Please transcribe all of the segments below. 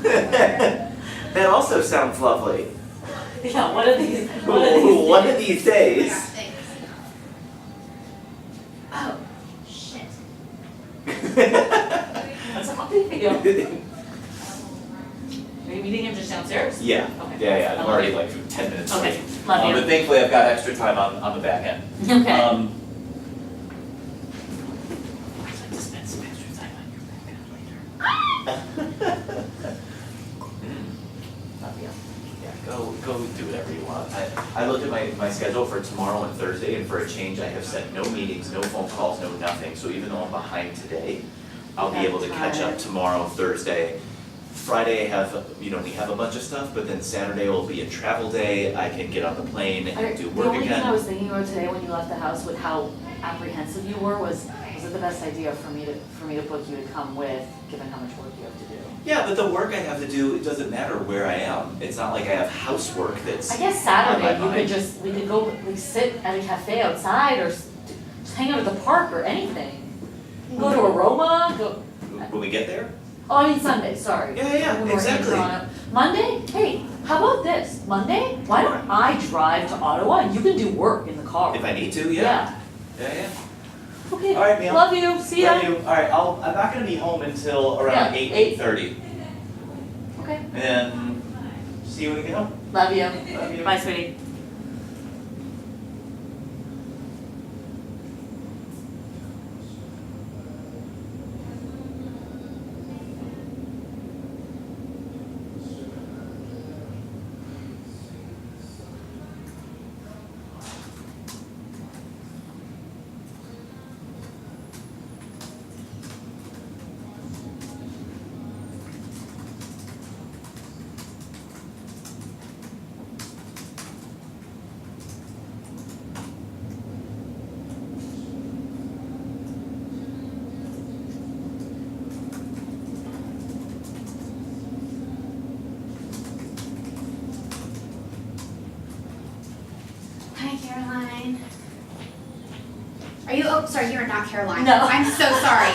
That also sounds lovely. Yeah, one of these days. Oh, shit. That's a hot video. Are you meeting him just downstairs? Yeah, Okay. yeah, I'm already like 10 minutes late. Okay, love you. But thankfully I've got extra time on the back end. Okay. I'd like to spend some extra time on your back end later. Yeah, go do whatever you want. I looked at my schedule for tomorrow and Thursday, and for a change I have set no meetings, no phone calls, no nothing. So even though I'm behind today, I'll be able to catch up tomorrow, Thursday. Friday we have a bunch of stuff, but then Saturday will be a travel day. I can get on the plane and do work The only thing I again. was thinking about today when you left the house with how apprehensive you were was it the best idea for me to book you to come with, given how much work you have to do? Yeah, but the work I have to do, it doesn't matter where I am. It's not like I have housework that's I guess on Saturday my we mind. could go sit at a cafe outside or just hang out at the park or anything. Go to Aroma, When we get there? oh, I mean Sunday, sorry. Yeah, When we're in exactly. Toronto. Monday, hey, how about this? Monday, why don't I drive to Ottawa and you can do work in the car? If I need to, yeah. Yeah. Okay, All right, Neil. love you, see ya. Love you. All right, I'm not gonna be home until around Yeah, 8:30. Okay, And see you when we get home. love you. Love you. Bye, sweetie. Hi, Caroline. Are you, oh, sorry, you are not Caroline. No. I'm so sorry.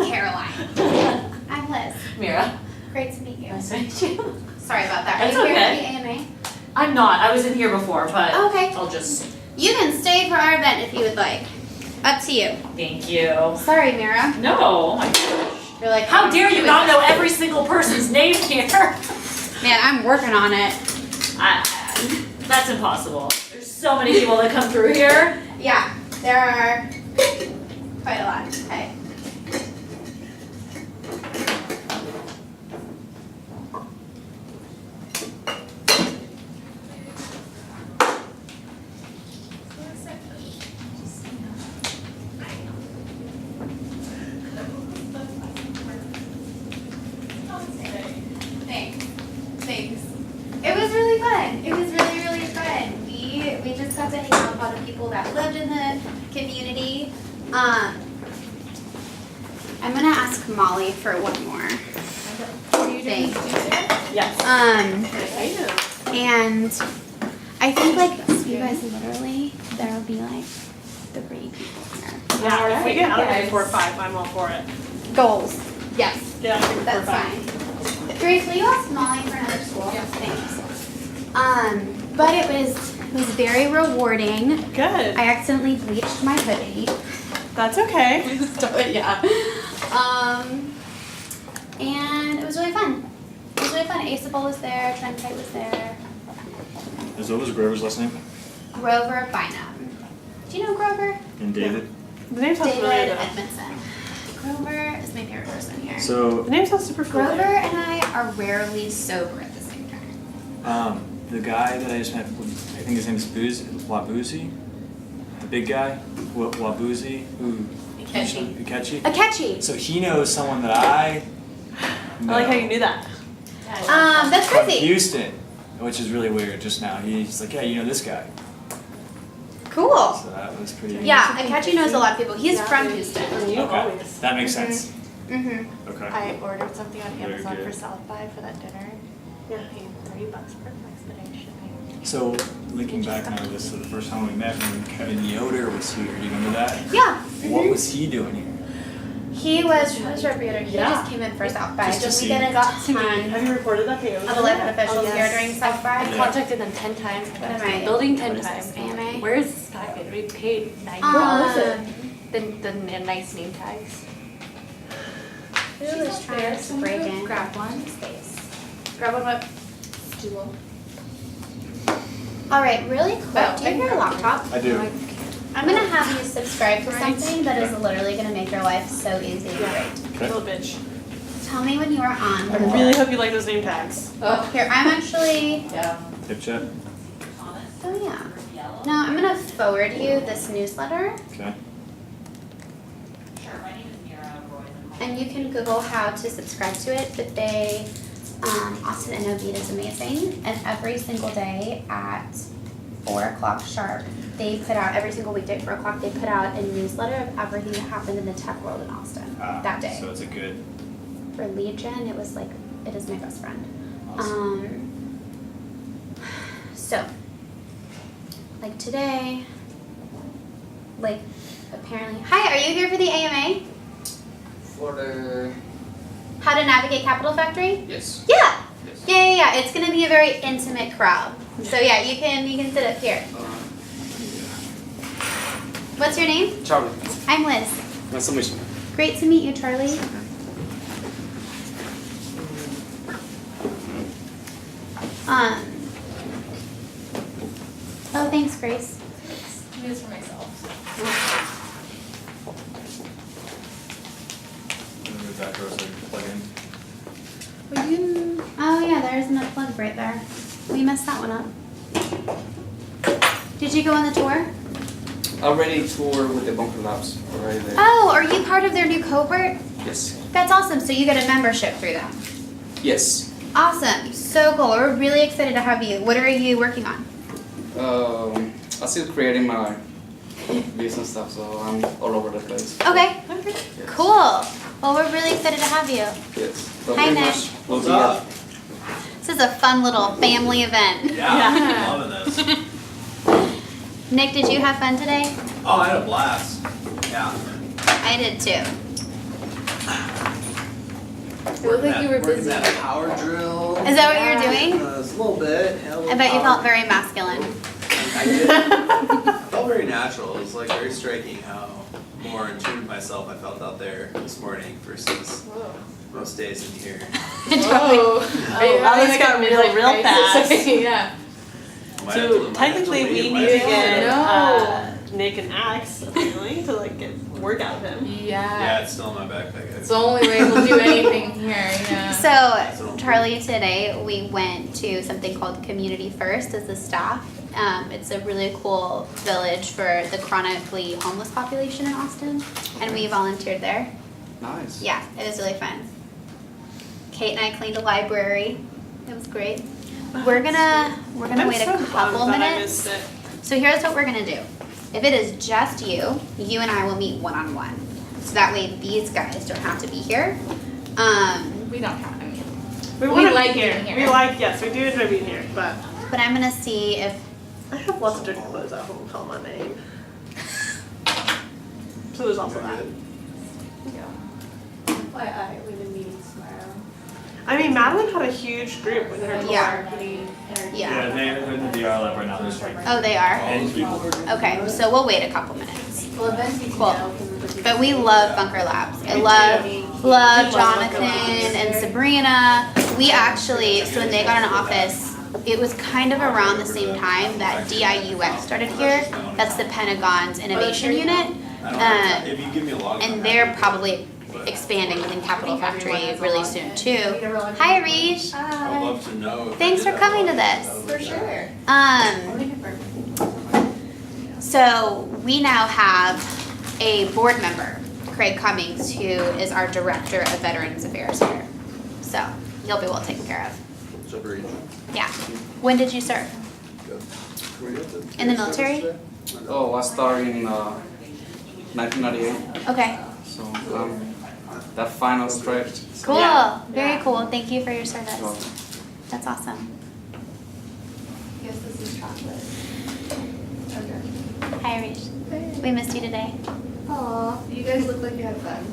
Caroline. I'm Liz. Mira, Great to meet you. nice to meet you. Sorry about that. That's Are you okay. here for the AMA? I'm not, I was in here before, but Okay. I'll just, You can stay for our event if you would like. Up to you. thank you. Sorry, Mira. No, oh my gosh. You're like, How dare you who is not know that? every single person's name here? Man, I'm working on it. That's impossible. There's so many people that come through here. Yeah, there are quite a lot. Okay. Thanks. It was really fun. It was really, really fun. We just got to hang out with a lot of people that lived in the community. I'm gonna ask Molly for one more thing. Yes. And I think like you guys literally there'll be like 3 people here. Yeah, if we get out of here Yes. before 5, I'm all for it. Goals. Yes. Get out of here before That's 5. fine. Grace, will you ask Molly for another school? Yeah. Thanks. But it was very rewarding. Good. I accidentally bleached my hoodie. That's okay. Yeah. And it was really fun. It was really fun. Asabel was there, Trentite was there. What was Grover's last name? Grover Bynum. Do you know Grover? And David. The name sounds David familiar though. Edmondson. Grover is my favorite person here. So, The name sounds super Grover familiar. and I are rarely sober at the same time. the guy that I just met, I think his name is Wabuzi, the big guy, Wabuzi, who Ikechi. Akechi. So he knows someone that I know. I like how you knew that. That's From crazy. Houston, which is really weird. Just now, he's like, yeah, you know this guy. Cool. So that was pretty. Yeah, Akechi knows a lot of people. He's Yeah. from Houston. And you Okay, always. that makes Mhm. sense. Mm-hmm. Okay. I ordered something on Very Amazon good. for South by for that dinner. Yeah, I paid $30 for expedited shipping. So looking back now to this, so the first time we met when Kevin Yoder was here, do you remember that? Yeah. What was he doing here? He was representative. He Yeah. just came in for South by. Just to So see. we did a Got to ton meet. Have you reported that to of elected officials Oh, here yes. during South by. I contacted them 10 times. What am I? Building 10 What is times. this, AMA? Where's Scott? We paid 90. The nice name tags. She was trying to break in. Grab one. Space. Grab one what? Stool. All right, really quick. Oh, Do you have your laptop? I do. I'm gonna have you subscribe to something that is literally gonna make your life so easy and great. Little bitch. Tell me when you are on. I really hope you like those name tags. Oh, here, I'm actually, Yeah. Tip chat. oh yeah. No, I'm gonna forward you this newsletter Okay. and you can Google how to subscribe to it, but they, Austin NOV is amazing. And every single day at 4 o'clock sharp, they put out, every single weekday at 4 o'clock, they put out a newsletter of everything that happened in the tech world in Austin that day. So it's a good. For Legion, it was like, it is my best friend. Awesome. So, like today, like apparently, hi, are you here for the AMA? For the How to navigate Capital Factory? yes. Yeah, Yes. yeah. It's gonna be a very intimate crowd. So yeah, you can sit up here. What's your name? Charlie. I'm Liz. Nice to meet you. Great to meet you, Charlie. Oh, thanks, Grace. News for myself. Move that door so I can plug in. Oh yeah, there isn't a plug right there. We messed that one up. Did you go on the tour? Already toured with the Bunker Labs already there. Oh, are you part of their new cohort? Yes. That's awesome. So you get a membership through them. Yes. Awesome. So cool. We're really excited to have you. What are you working on? I'm still creating my business stuff, so I'm all over the place. Okay. Yes. Cool. Well, we're really excited to have you. Yes. So Hi, pretty Nick. much we'll What's be up? This is a fun little family event. Yeah, I'm loving this. Nick, did you have fun today? Oh, I had a blast. Yeah. I did too. It looked like you were Working busy. that power drill. Is that what you're doing? It's a little bit. Yeah, a little I bet you power. felt very masculine. I did. Felt very natural. It was like very striking how more in tune with myself I felt out there this morning versus most days in here. Whoa. Wow, this got real fast. Yeah. Might have to- So might have technically, to we leave, need might to have get No. Nick an axe apparently to like get work out of him. Yeah, it's still in my backpack. It's the only way we'll do anything here, yeah. So, Charlie, today we went to something called Community First as a staff. It's a really cool village for the chronically homeless population in Austin, and we volunteered there. nice. Yeah, it was really fun. Kate and I cleaned a library. It was great. We're gonna wait a couple I minutes. missed it. So here's what we're gonna do. If it is just you, you and I will meet one-on-one. So that way these guys don't have to be here. We don't have, I mean, We We want to like be here. being here. We like, yes, we do enjoy being here, but But I'm gonna see if, I have lots of dirty clothes at home. Tell my name. So there's also that. FYI, we've been meeting tomorrow. I mean, Madeline had a huge group with her tour. Yeah. Yeah, they're in the DR lab right now. There's like oh, they are? all these people. Okay, so we'll wait a couple minutes. Well, eventually, Cool. But we love Bunker Labs. I love Jonathan and Sabrina. We actually, so when they got an office, it was kind of around the same time that DIUX started here. That's the Pentagon's innovation unit. If you give me a log. And they're probably expanding within Capital Factory really soon too. Hi, Arish. I'd love to know. if I Thanks did for have coming to log. this. That would For be sure. So we now have a board member, Craig Cummings, who is our Director of Veterans Affairs here. So he'll be well taken care of. Super easy. Yeah. When did you serve? In the military? Oh, I started in 1998, Okay. so that final stretch. So Cool. Yeah. Very cool. Thank you for your you're service. welcome. That's awesome. Yes, this is chocolate. Okay. Hi, Arish. We missed you today. Aw, you guys look like you had fun.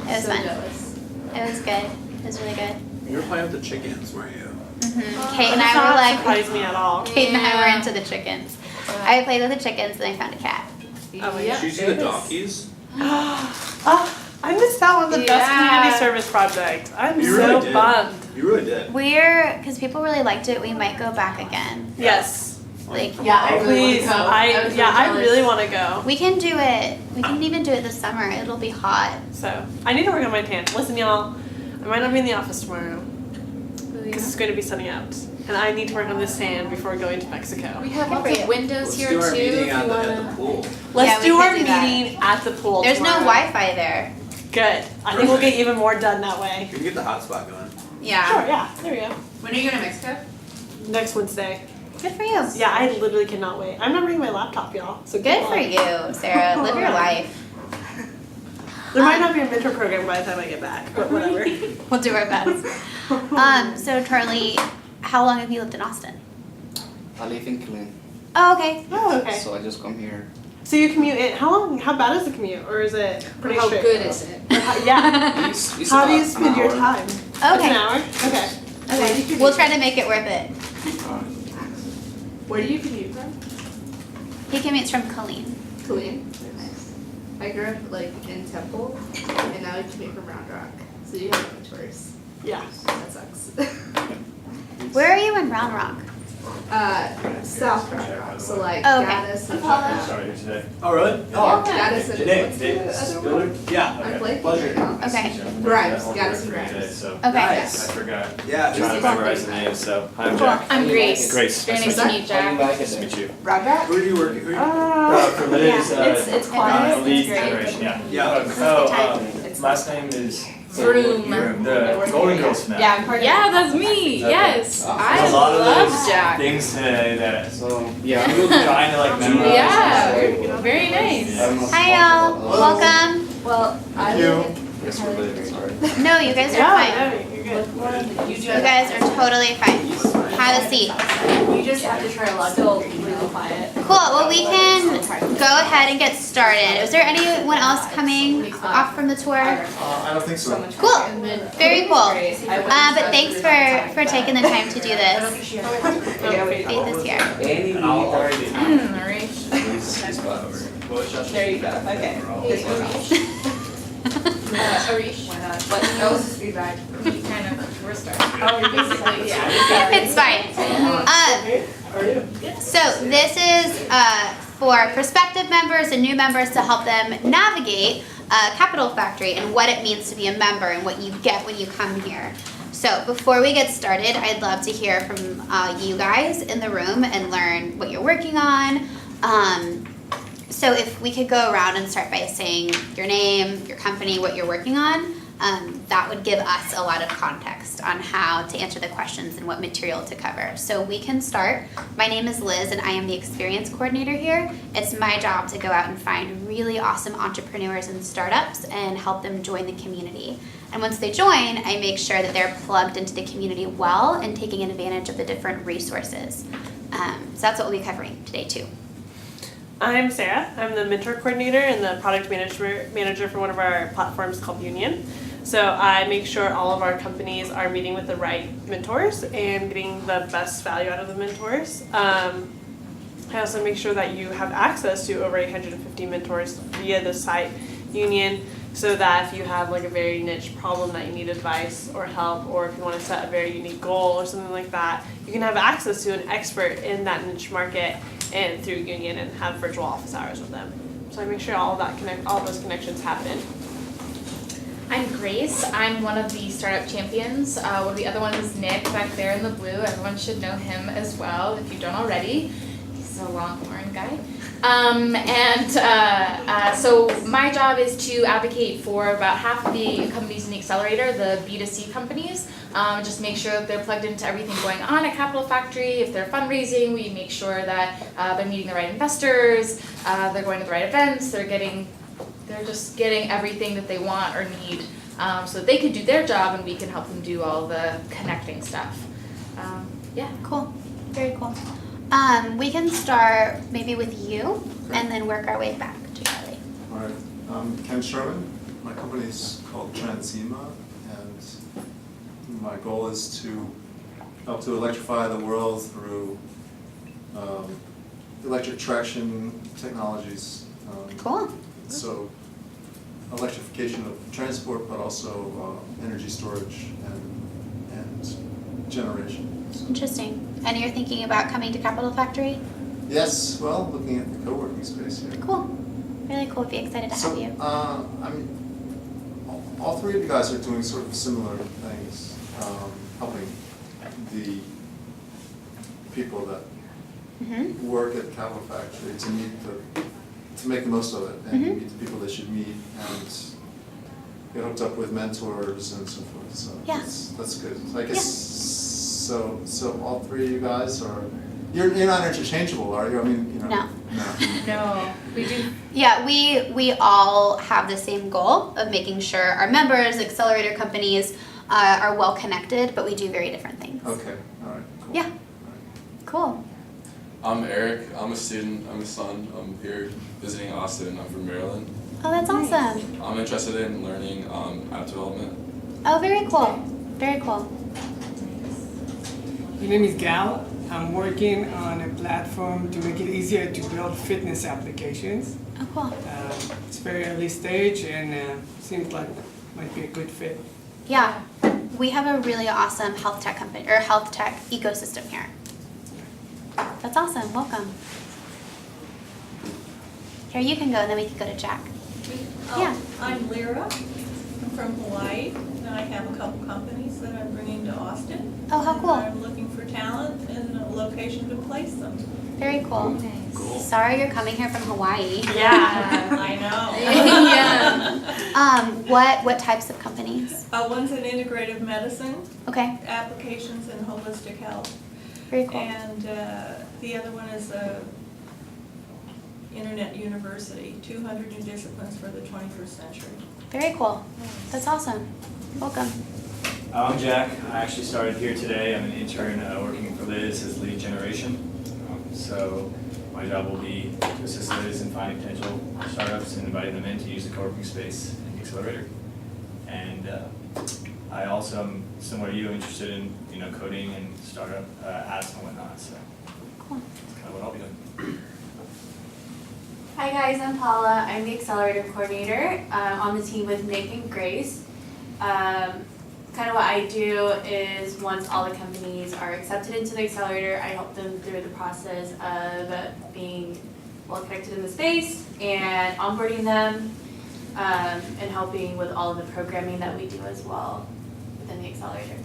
It was So fun. jealous. It was good. It was really good. You were playing with the chickens, weren't you? Kate and Does I were not like, surprise me at all. Kate and I were into the chickens. I played with the chickens and I found a cat. Oh, Did you see the donkeys? I missed out on the best Yeah. community service project. I'm You so really did. bummed. You really did. Because people really liked it, we might go back again. Yes. Like, Yeah, I really Please. want to go. I was so really jealous. want to go. we can do it. We can even do it this summer. It'll be hot. So I need to work on my tan. Listen, y'all, I might not be in the office tomorrow because it's going to be sunny out, and I need to work on this tan before going to Mexico. We have Good lots for of you. windows Let's here do our too, meeting if at you the wanna. pool. Let's Yeah, we do could our do that. meeting at the pool. There's no tomorrow. Wi-Fi there. Good. I think we'll get even more done that way. You can get the hotspot going. Yeah. Sure. Yeah. There we go. When are you going to Mexico? Next Wednesday. Good for you. Yeah, I literally cannot wait. I'm not bringing my laptop, y'all. So Good for you, Sarah. Live your life. There might not be a mentor program by the time I get back, but whatever. We'll do our best. So Charlie, how long have you lived in Austin? I live in Killeen, Oh, okay. Oh, okay. so I just come here. So you commute in, how bad is the commute? Or is it pretty How straight? good is it? Yeah. It's How do you about spend an your hour. time? It's Okay. an hour? Okay. Okay. We'll try to make it worth it. Where do you commute from? He commutes from Colleen. Clean. Nice. I grew up like in Temple, and now I commute from Round Rock. So you have no choice. Yeah. That sucks. Where are you in Round Rock? South Round Rock. So like Oh, okay. Gaddis and Sorry, here today. Oh, really? Yeah, Gaddis and Nick, what's the other one? Yeah. I play Pleasure. now. Okay. Grimes, I'll Gaddis work and today, Grimes. so Okay. Nice. I forgot. Yeah. Trying to memorize the names, so hi, I'm Cool. Jack. I'm Grace. Grace. Very Nice nice to to meet you, Jack. Nice to meet you. Round Rock? Who are you working? Who are you? For Liz, It's quiet. Elite It's great. Generation, yeah. Yeah. Last name is Vroom. the Golden Girls fan. Yeah, I'm part of Yeah, that's me. Okay. Yes. I A lot of love those Jack. things today that So yeah, I'm trying to like memorize. Yeah. Very nice. Hi, y'all. Welcome. Well, I you. live yes, we're late. Sorry. No, you guys are Yeah, fine. no, you're good. in, You guys are totally fine. Have a seat. you just have to try to log still really quiet. Cool. Well, we can go ahead and get started. Is there anyone else coming off from the tour? I don't think so. Cool. Very cool. But thanks for taking the time to do this. Faith is here. And I'll already. Alright. There you go. Okay. Arish. That was just feedback. We kind of, we're starting. Basically, yeah. It's fine. So this is for prospective members and new members to help them navigate Capital Factory and what it means to be a member and what you get when you come here. So before we get started, I'd love to hear from you guys in the room and learn what you're working on. So if we could go around and start by saying your name, your company, what you're working on, that would give us a lot of context on how to answer the questions and what material to cover. So we can start. My name is Liz and I am the experience coordinator here. It's my job to go out and find really awesome entrepreneurs and startups and help them join the community. And once they join, I make sure that they're plugged into the community well and taking advantage of the different resources. So that's what we'll be covering today too. I'm Sarah. I'm the mentor coordinator and the product manager for one of our platforms called Union. So I make sure all of our companies are meeting with the right mentors and getting the best value out of the mentors. I also make sure that you have access to over 850 mentors via the site Union, so that if you have like a very niche problem that you need advice or help, or if you want to set a very unique goal or something like that, you can have access to an expert in that niche market and through Union and have virtual office hours with them. So I make sure all of those connections happen. I'm Grace. I'm one of the startup champions. One of the other ones is Nick back there in the blue. Everyone should know him as well if you don't already. He's a Longhorn guy. So my job is to advocate for about half of the companies in the accelerator, the B2C companies. Just make sure that they're plugged into everything going on at Capital Factory. If they're fundraising, we make sure that they're meeting the right investors, they're going to the right events, they're just getting everything that they want or need, so that they can do their job and we can help them do all the connecting stuff. Yeah. Cool. Very cool. We can start maybe with you and then work our way back to Charlie. Alright, I'm Ken Sherman. my company is called Transema, and my goal is to help to electrify the world through electric traction technologies. Cool. So electrification of transport, but also energy storage and generation. So, Interesting. And you're thinking about coming to Capital Factory? yes, well, looking at the co-working space here. Cool. Really cool. Be excited to have you. I mean, all three of you guys are doing sort of similar things, helping the people that Mm-hmm. work at Capital Factory to make the most of it and Mhm. meet the people they should meet and get hooked up with mentors and so forth. So Yeah. that's good. So I guess so all three of you guys are you're not interchangeable, are you? I mean, you know. No. No. No, we do. Yeah, we all have the same goal of making sure our members, accelerator companies, are well connected, but we do very different things. Okay. All right. Cool. Yeah. All right. Cool. I'm Eric. I'm a student. I'm a son. I'm here visiting Austin. I'm from Maryland. Oh, that's awesome. I'm interested in learning app development. Oh, very cool. Very cool. My name is Gal. I'm working on a platform to make it easier to build fitness applications. Oh, cool. It's very early stage and seems like might be a good fit. Yeah, we have a really awesome health tech company or health tech ecosystem here. That's awesome. Welcome. Here, you can go, and then we can go to Jack. Yeah. I'm Lyra. I'm from Hawaii, and I have a couple companies that I'm bringing to Austin. Oh, how cool. And I'm looking for talent and a location to place them. Very cool. Cool. Sorry you're coming here from Hawaii. Yeah, I know. Yeah. What types of companies? One's in integrative medicine, Okay. applications in holistic health. Very cool. And the other one is a internet university, 200 new disciplines for the 21st century. Very cool. That's awesome. Welcome. I'm Jack. I actually started here today. I'm an intern working for Liz as lead generation. So my job will be to assist Liz in finding potential startups and inviting them in to use the co-working space in the accelerator. And I also am, similar to you, interested in coding and startup apps and whatnot. So Cool. that's kind of what I'll be doing. Hi guys, I'm Paula. I'm the Accelerator Coordinator on the team with Nick and Grace. Kind of what I do is once all the companies are accepted into the Accelerator, I help them through the process of being well connected in the space and onboarding them and helping with all of the programming that we do as well within the Accelerator.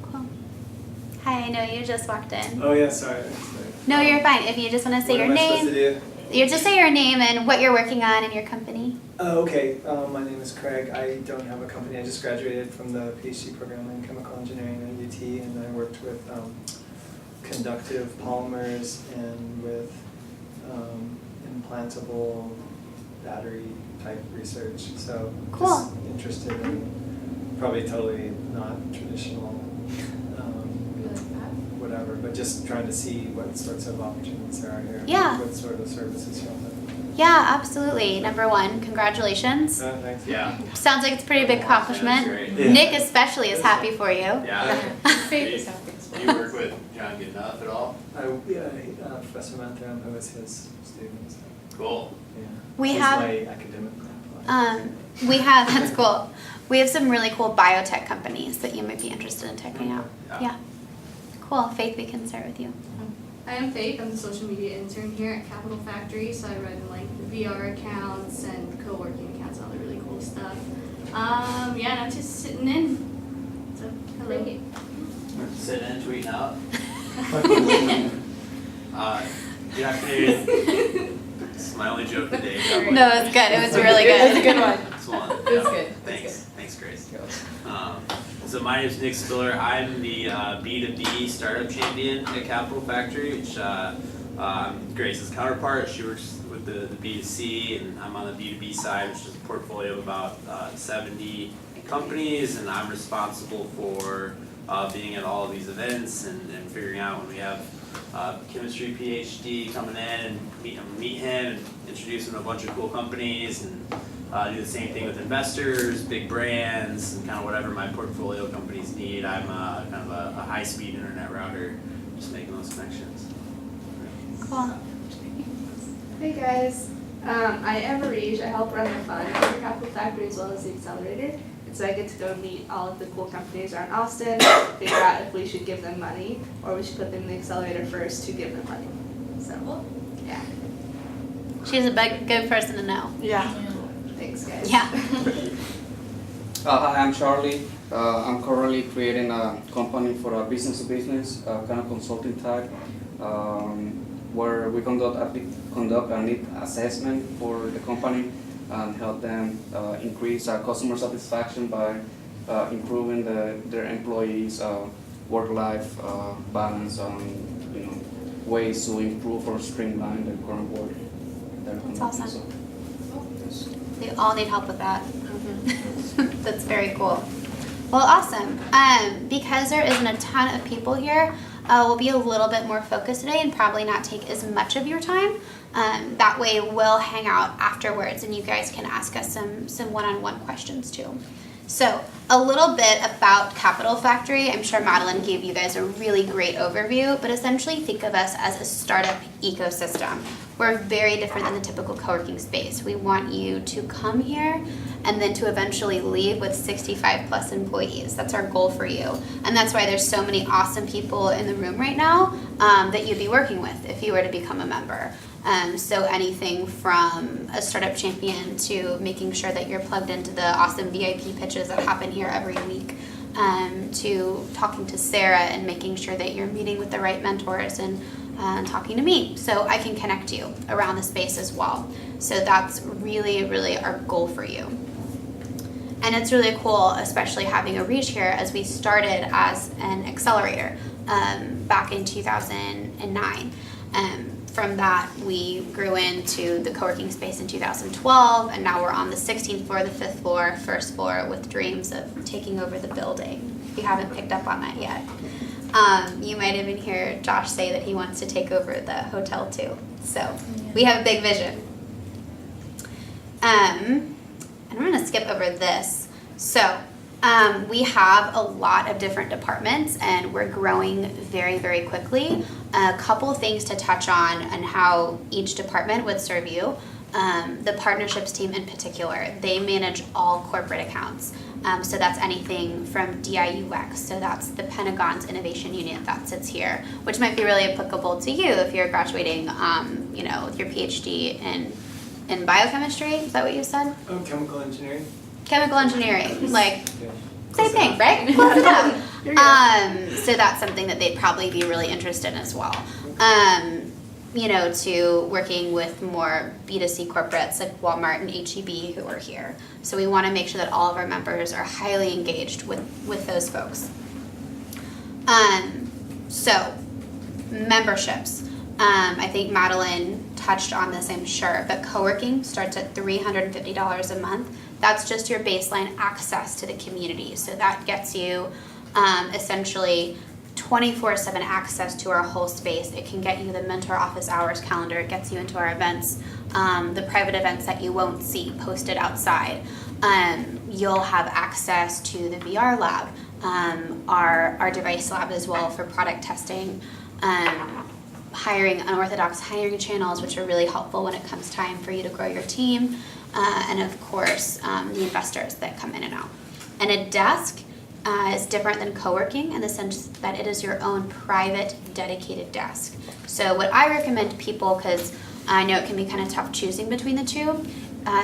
Cool. Hi, I know you just walked in. Oh yeah, sorry. No, you're fine. If you just want to say What your am I supposed name. to do? You just say your name and what you're working on in your company. Oh, okay. My name is Craig. I don't have a company. I just graduated from the PhD program in chemical engineering at UT, and I worked with conductive polymers and with implantable battery type research. So Cool. just interested in probably totally not traditional whatever, but just trying to see what sorts of opportunities there are here. Yeah. What sort of services you offer. Yeah, absolutely. Number one, congratulations. Thanks. Yeah. Sounds like it's a pretty big accomplishment. That's great. Yeah. Nick especially is happy for you. Yeah. Faith is happy as well. Do you work with John Goodenough at all? Professor Manthram, who was his student. So, Cool. yeah. We He's have- my academic grandfather. We have, that's cool. We have some really cool biotech companies that you might be interested in checking out. Yeah. Cool. Faith, we can start with you. I am Faith. I'm the social media intern here at Capital Factory, so I run like the VR accounts and co-working accounts and all the really cool stuff. Yeah, and I'm just sitting in. So hello. Sitting in, tweeting out. Good afternoon. This is my only joke of the day. No, it's good. It was really good. It was a good one. This one. It was good. Thanks. Thanks, Grace. So my name is Nick Spiller. I'm the B2B startup champion at Capital Factory, which I'm Grace's counterpart. She works with the B2C, and I'm on the B2B side, which is a portfolio of about 70 companies, and I'm responsible for being at all of these events and figuring out when we have chemistry PhD coming in and meet him and introduce him to a bunch of cool companies and do the same thing with investors, big brands, and kind of whatever my portfolio companies need. I'm kind of a high-speed internet router, just making those connections. Cool. Hey guys, I am Arish. I help run the fund for the Capital Factory as well as the Accelerator. And so I get to go meet all of the cool companies around Austin, figure out if we should give them money or we should put them in the Accelerator first to give them money. So, yeah. She's a good person to know. Yeah. Thanks guys. Yeah. Hi, I'm Charlie. I'm currently creating a company for a business-to-business kind of consulting type, where we conduct a need assessment for the company and help them increase customer satisfaction by improving their employees' work-life balance and ways to improve or streamline their current work. That's awesome. They all need help with that. That's very cool. Well, awesome. Because there isn't a ton of people here, we'll be a little bit more focused today and probably not take as much of your time. That way we'll hang out afterwards and you guys can ask us some one-on-one questions too. So a little bit about Capital Factory. I'm sure Madeline gave you guys a really great overview, but essentially think of us as a startup ecosystem. We're very different than the typical co-working space. We want you to come here and then to eventually leave with 65 plus employees. That's our goal for you. And that's why there's so many awesome people in the room right now that you'd be working with if you were to become a member. So anything from a startup champion to making sure that you're plugged into the awesome VIP pitches that happen here every week, to talking to Sarah and making sure that you're meeting with the right mentors and talking to me so I can connect you around the space as well. So that's really, really our goal for you. And it's really cool, especially having a reach here as we started as an accelerator back in 2009. From that, we grew into the co-working space in 2012, and now we're on the 16th floor, the 5th floor, 1st floor, with dreams of taking over the building. If you haven't picked up on that yet. You might even hear Josh say that he wants to take over the hotel too. So we have a big vision. And I'm going to skip over this. So we have a lot of different departments and we're growing very, very quickly. A couple things to touch on and how each department would serve you. The partnerships team in particular, they manage all corporate accounts. So that's anything from DIUX, so that's the Pentagon's Innovation Unit that sits here, which might be really applicable to you if you're graduating, with your PhD in biochemistry. Is that what you said? Oh, chemical engineering. Chemical engineering, like Yeah. same thing, right? Close enough. So that's something that they'd probably be really interested in as well. To working with more B2C corporates like Walmart and HEB who are here. So we want to make sure that all of our members are highly engaged with those folks. So memberships. I think Madeline touched on this, I'm sure, but co-working starts at $350 a month. That's just your baseline access to the community. So that gets you essentially 24/7 access to our whole space. It can get you the mentor office hours calendar. It gets you into our events, the private events that you won't see posted outside. You'll have access to the VR lab, our device lab as well for product testing, hiring unorthodox hiring channels, which are really helpful when it comes time for you to grow your team, and of course the investors that come in and out. And a desk is different than co-working in the sense that it is your own private, dedicated desk. So what I recommend to people, because I know it can be kind of tough choosing between the two,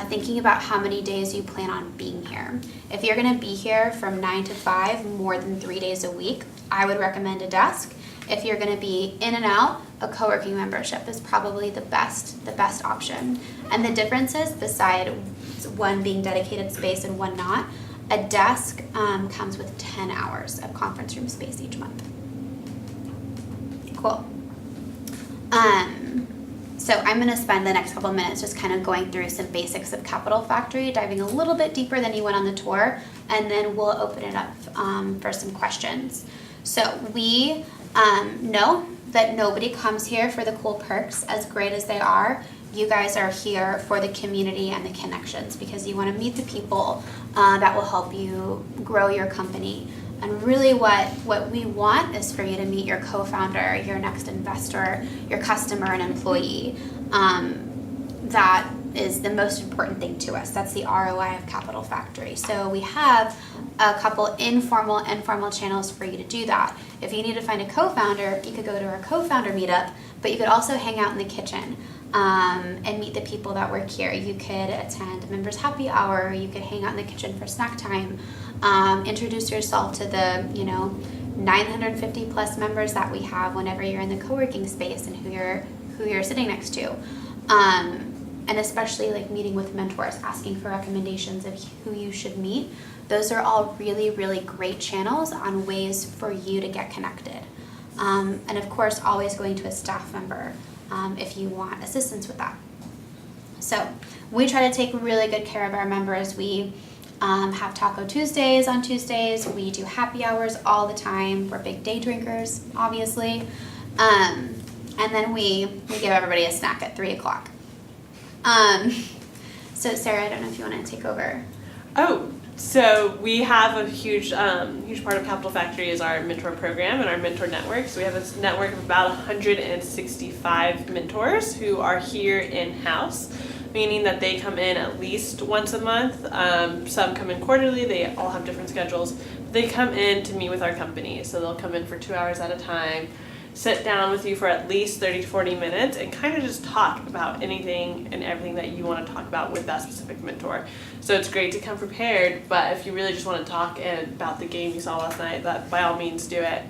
thinking about how many days you plan on being here. If you're going to be here from 9 to 5 more than 3 days a week, I would recommend a desk. If you're going to be in and out, a co-working membership is probably the best option. And the differences, beside one being dedicated space and one not, a desk comes with 10 hours of conference room space each month. Cool. So I'm going to spend the next couple minutes just kind of going through some basics of Capital Factory, diving a little bit deeper than you went on the tour, and then we'll open it up for some questions. So we know that nobody comes here for the cool perks, as great as they are. you guys are here for the community and the connections because you want to meet the people that will help you grow your company. And really what we want is for you to meet your co-founder, your next investor, your customer and employee. That is the most important thing to us. That's the ROI of Capital Factory. So we have a couple informal channels for you to do that. If you need to find a co-founder, you could go to our co-founder meetup, but you could also hang out in the kitchen and meet the people that work here. You could attend members happy hour, you could hang out in the kitchen for snack time, introduce yourself to the 950 plus members that we have whenever you're in the co-working space and who you're sitting next to. And especially like meeting with mentors, asking for recommendations of who you should meet. Those are all really, really great channels on ways for you to get connected. And of course, always going to a staff member if you want assistance with that. So we try to take really good care of our members. We have Taco Tuesdays on Tuesdays. We do happy hours all the time. We're big day drinkers, obviously. And then we give everybody a snack at 3 o'clock. So Sarah, I don't know if you want to take over. Oh, so we have a huge part of Capital Factory is our mentor program and our mentor network. So we have a network of about 165 mentors who are here in-house, meaning that they come in at least once a month. Some come in quarterly, they all have different schedules. They come in to meet with our company. So they'll come in for 2 hours at a time, sit down with you for at least 30 to 40 minutes and kind of just talk about anything and everything that you want to talk about with that specific mentor. So it's great to come prepared, but if you really just want to talk about the game you saw last night, that by all means do it.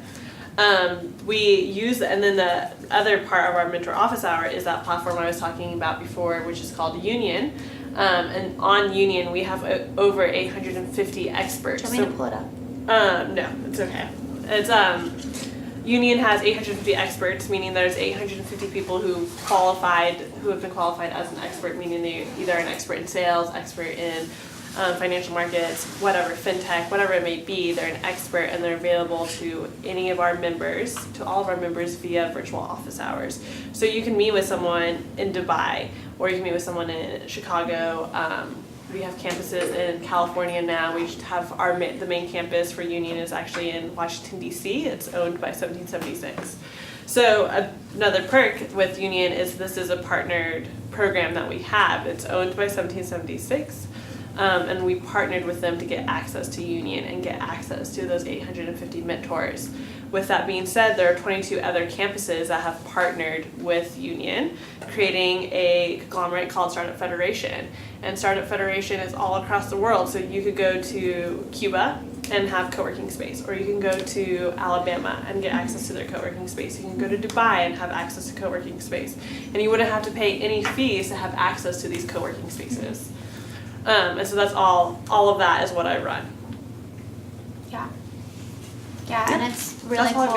We use, and then the other part of our mentor office hour is that platform I was talking about before, which is called Union. And on Union, we have over 850 experts. Do you want me to pull it up? No, it's okay. It's Union has 850 experts, meaning there's 850 people who have been qualified as an expert, meaning they're either an expert in sales, expert in financial markets, whatever, fintech, whatever it may be. They're an expert and they're available to any of our members, to all of our members via virtual office hours. So you can meet with someone in Dubai, or you can meet with someone in Chicago. We have campuses in California now. We have the main campus for Union is actually in Washington, D.C. It's owned by 1776. So another perk with Union is this is a partnered program that we have. It's owned by 1776. And we partnered with them to get access to Union and get access to those 850 mentors. With that being said, there are 22 other campuses that have partnered with Union, creating a conglomerate called Startup Federation. And Startup Federation is all across the world, so you could go to Cuba and have co-working space, or you can go to Alabama and get access to their co-working space. You can go to Dubai and have access to co-working space. And you wouldn't have to pay any fees to have access to these co-working spaces. And so that's all of that is what I run. Yeah, and it's really cool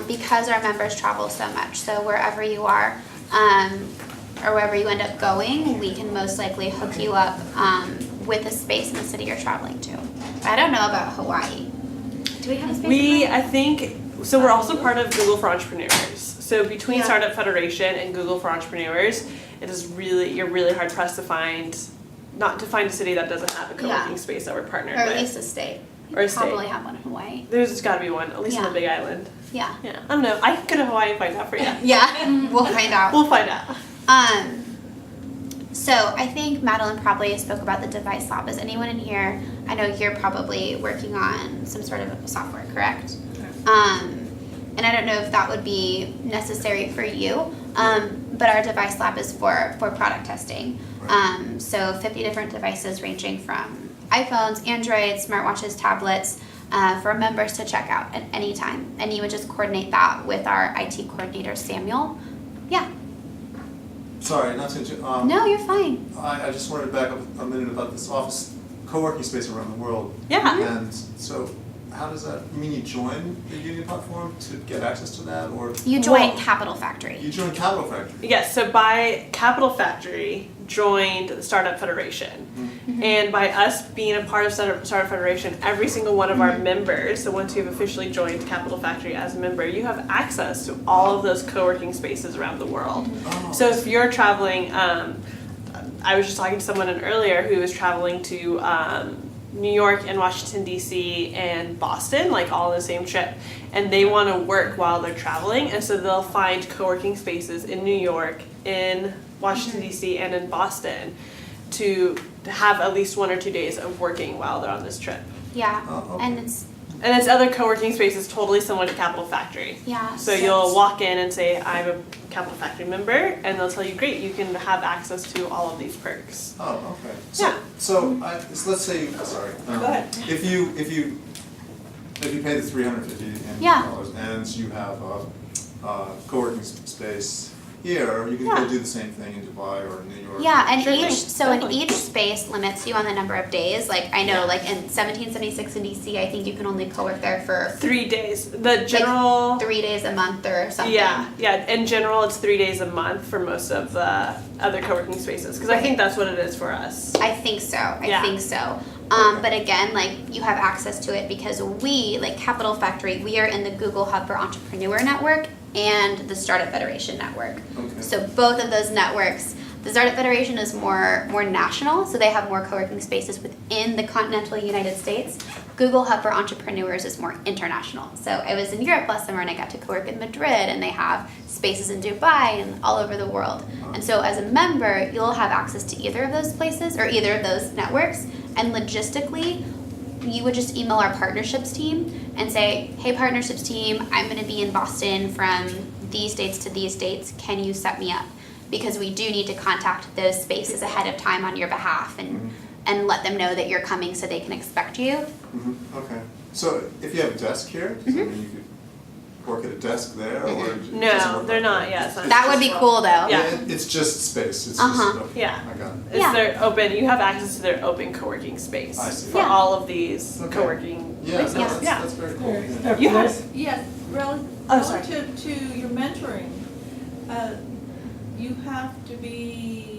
because our members travel so much. So wherever you are, or wherever you end up going, we can most likely hook you up with a space in the city you're traveling to. I don't know about Hawaii. Do we have a space in Hawaii? I think, so we're also part of Google for Entrepreneurs. So between Startup Federation and Google for Entrepreneurs, you're really hard pressed to find a city that doesn't have a co-working space that we're partnered with. Or at least a state. Or a state. Probably have one in Hawaii. There's got to be one, at least on the Big Island. Yeah. Yeah. I don't know. I can go to Hawaii and find out for you. Yeah, we'll find out. We'll find out. So I think Madeline probably spoke about the device lab. Is anyone in here? I know you're probably working on some sort of software, correct? And I don't know if that would be necessary for you, but our device lab is for product testing. So 50 different devices ranging from iPhones, Androids, smartwatches, tablets, for members to check out at any time. And you would just coordinate that with our IT coordinator, Samuel. Yeah. Sorry, not to interrupt. No, you're fine. I just wanted to back up a minute about this office co-working space around the world. Yeah. And so how does that, you mean you join the union platform to get access to that, or? You join Capital Factory. You join Capital Factory? Yes, so by Capital Factory joined the Startup Federation. And by us being a part of Startup Federation, every single one of our members, so once you've officially joined Capital Factory as a member, you have access to all of those co-working spaces around the world. Oh, So if you're traveling, I was just talking to someone earlier who was traveling to New York and Washington DC and Boston, like all in the same trip, and they want to work while they're traveling, and so they'll find co-working spaces in New York, in Washington DC, and in Boston to have at least 1 or 2 days of working while they're on this trip. Yeah, Oh, okay. and it's other co-working spaces totally similar to Capital Factory. yeah. So you'll walk in and say, I'm a Capital Factory member, and they'll tell you, great, you can have access to all of these perks. Oh, okay. Yeah. So let's say, sorry. Go ahead. If you pay the $350 Yeah. and you have a co-working space here, you can Yeah. go do the same thing in Dubai or in New York. Yeah, and Sure thing, in definitely. each space limits you on the number of days. Like I know, like in 1776 in DC, I think you can only co-work there for 3 days. The general... 3 days a month or something. Yeah. In general, it's 3 days a month for most of the other co-working spaces, because I think that's what it is for us. I think so. Yeah. I think so. But again, like you have access to it because we, like Capital Factory, we are in the Google Hub for Entrepreneur Network and the Startup Federation Network. Okay. So both of those networks, the Startup Federation is more national, so they have more co-working spaces within the continental United States. Google Hub for Entrepreneurs is more international. So I was in Europe last summer and I got to co-work in Madrid, and they have spaces in Dubai and all over the world. And so as a member, you'll have access to either of those places or either of those networks. And logistically, you would just email our partnerships team and say, hey, partnerships team, I'm going to be in Boston from these dates to these dates. Can you set me up? Because we do need to contact those spaces ahead of time on your behalf and let them know that you're coming so they can expect you. Okay. So if you have a desk here, does that mean you could work at a desk there, or it doesn't No, work they're like not. that? Yeah, it's not. That would be cool though. Yeah. It's just space. It's Uh-huh. just, okay, Yeah. I got it. It's Yeah. their open. You have access to their open co-working space I see. for Yeah. all of these Okay. co-working Yeah, places. no, Yeah. that's very cool. Yeah. You have Yes, Oh, sorry. relative to your mentoring, you have to be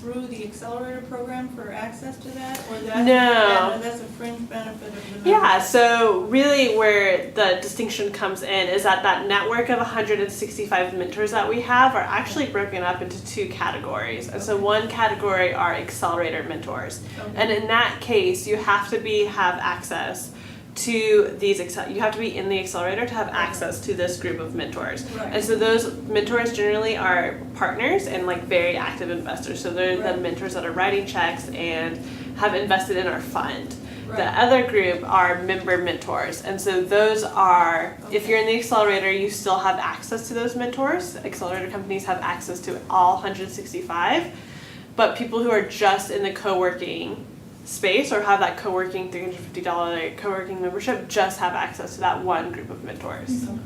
through the accelerator program for access to that, or that's a fringe benefit of the member? Yeah, so really where the distinction comes in is that network of 165 mentors that we have are actually broken up into 2 categories. And so one category are accelerator mentors. Okay. And in that case, you have to have access to these, you have to be in the accelerator to have access to this group of mentors. Right. And so those mentors generally are partners and like very active investors. So they're the Right. mentors that are writing checks and have invested in our fund. Right. The other group are member mentors. And so those are, if you're in the accelerator, you still have access to those mentors. Accelerator companies have access to all 165. But people who are just in the co-working space or have that co-working $350 co-working membership just have access to that one group of mentors. Okay.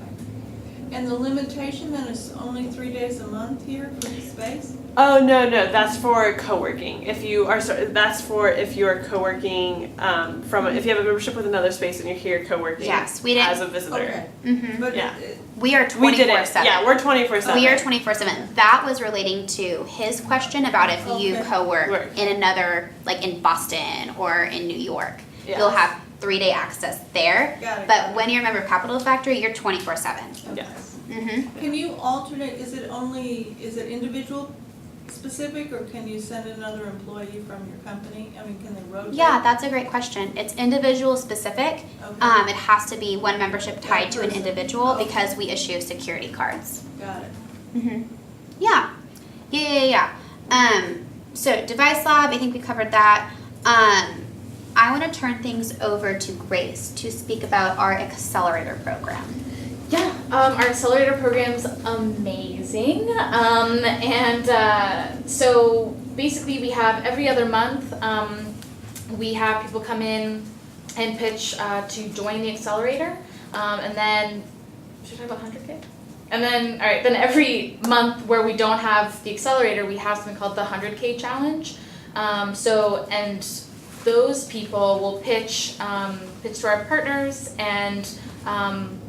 And the limitation then is only 3 days a month here for the space? Oh, no, that's for co-working. If you are, that's for if you're co-working if you have a membership with another space and you're here co-working Yes, we didn't- as a visitor. Okay. Mm-hmm. But Yeah. We are We did 24/7. it. Yeah, we're 24/7. We are 24/7. That was relating to his question about if you Okay. co-work Work. in another, like in Boston or in New York. Yeah. You'll have 3-day access there. Got it, But got it. when you're a member of Capital Factory, you're 24/7. Yes. Mm-hmm. Can you alternate, is it individual specific, or can you send another employee from your company? I mean, can they rotate? Yeah, that's a great question. It's individual specific. Okay. It has to be one membership tied to an person. individual Okay. because we issue security cards. Got it. Mm-hmm. Yeah. So Device Lab, I think we covered that. I want to turn things over to Grace to speak about our accelerator program. Yeah, our accelerator program's amazing. So basically we have every other month, we have people come in and pitch to join the accelerator. And then, should I talk about 100K? And then, then every month where we don't have the accelerator, we have something called the 100K challenge. And those people will pitch to our partners, and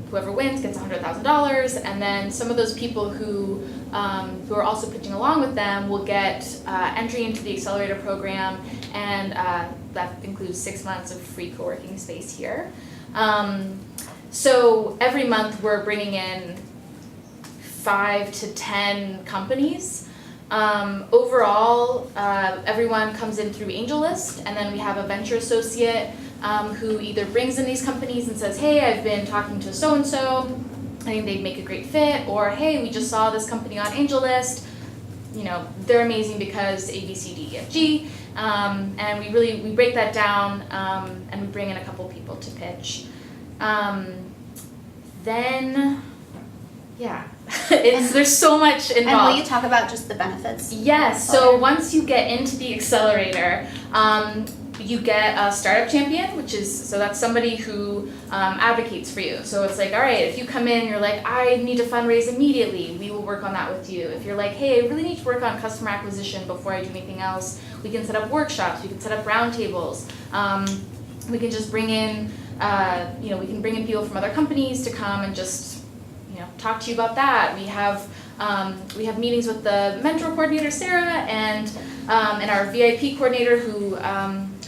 whoever wins gets $100,000, and then some of those people who are also pitching along with them will get entry into the accelerator program, and that includes 6 months of free co-working space here. So every month we're bringing in 5 to 10 companies. Overall, everyone comes in through AngelList, and then we have a venture associate who either brings in these companies and says, hey, I've been talking to so-and-so, I think they'd make a great fit, or hey, we just saw this company on AngelList, you know, they're amazing because A, B, C, D, E, F, G, and we break that down, and we bring in a couple people to pitch. Then, yeah, there's so much involved. And will you talk about just the benefits? Yes, so once you get into the accelerator, you get a startup champion, that's somebody who advocates for you. So it's like, all right, if you come in, you're like, I need to fundraise immediately, we will work on that with you. If you're like, hey, I really need to work on customer acquisition before I do anything else, we can set up workshops, we can set up roundtables, we can just bring in, we can bring in people from other companies to come and just, talk to you about that. We have meetings with the mentor coordinator, Sarah, and our VIP coordinator who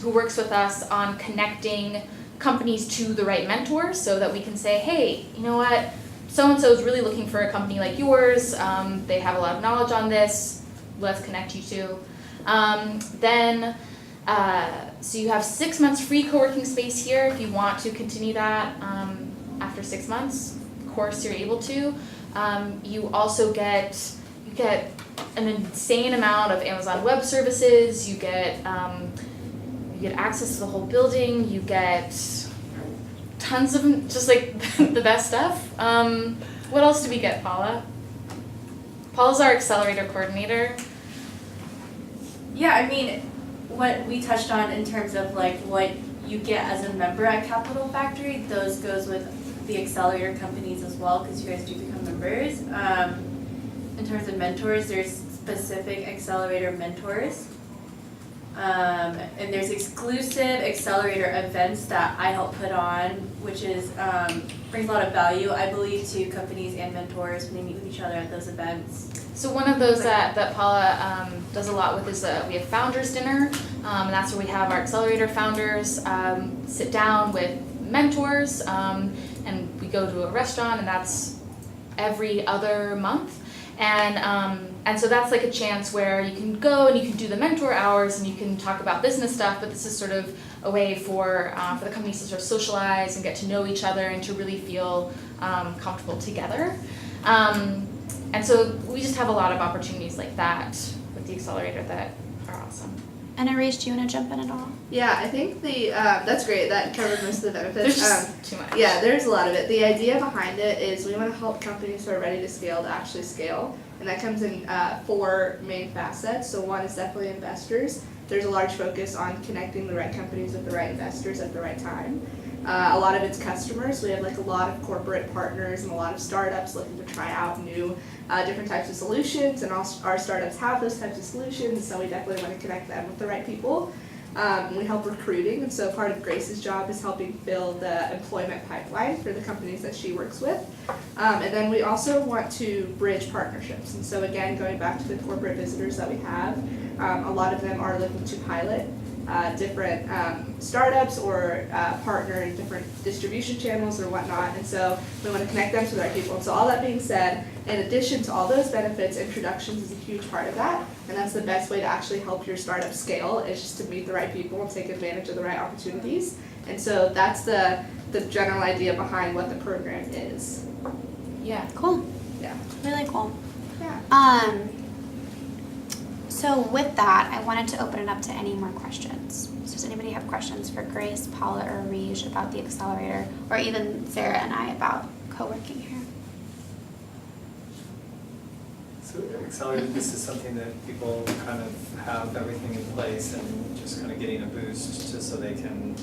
works with us on connecting companies to the right mentors, so that we can say, hey, you know what, so-and-so is really looking for a company like yours, they have a lot of knowledge on this, let's connect you to. So you have 6 months free co-working space here if you want to continue that after 6 months. Of course, you're able to. You also get an insane amount of Amazon Web Services. You get access to the whole building. You get tons of just like the best stuff. What else do we get, Paula? Paula's our accelerator coordinator. Yeah, I mean, what we touched on in terms of like what you get as a member at Capital Factory, those goes with the accelerator companies as well, because you guys do become members. In terms of mentors, there's specific accelerator mentors, and there's exclusive accelerator events that I help put on, which is brings a lot of value, I believe, to companies and mentors when they meet with each other at those events. So one of those that Paula does a lot with is we have founders dinner, and that's where we have our accelerator founders sit down with mentors, and we go to a restaurant, and that's every other month. And so that's like a chance where you can go and you can do the mentor hours and you can talk about business stuff, but this is sort of a way for the companies to sort of socialize and get to know each other and to really feel comfortable together. And so we just have a lot of opportunities like that with the accelerator that are awesome. And Arish, do you want to jump in at all? Yeah, I think that's great. That covered most of the benefits. There's just too much. Yeah, there's a lot of it. The idea behind it is we want to help companies who are ready to scale to actually scale. And that comes in 4 main facets. So one is definitely investors. There's a large focus on connecting the right companies with the right investors at the right time. A lot of it's customers. We have like a lot of corporate partners and a lot of startups looking to try out new different types of solutions, and our startups have those types of solutions, so we definitely want to connect them with the right people. We help recruiting, and so part of Grace's job is helping fill the employment pipeline for the companies that she works with. And then we also want to bridge partnerships, and so again, going back to the corporate visitors that we have, a lot of them are looking to pilot different startups or partner in different distribution channels or whatnot, and so we want to connect them to the right people. And so all that being said, in addition to all those benefits, introductions is a huge part of that, and that's the best way to actually help your startup scale, is just to meet the right people and take advantage of the right opportunities. And so that's the general idea behind what the program is. Yeah. Cool. Yeah. Really cool. Yeah. So with that, I wanted to open it up to any more questions. So does anybody have questions for Grace, Paula, or Arish about the accelerator, or even Sarah and I about co-working here? So accelerator, this is something that people kind of have everything in place and just kind of getting a boost just so they can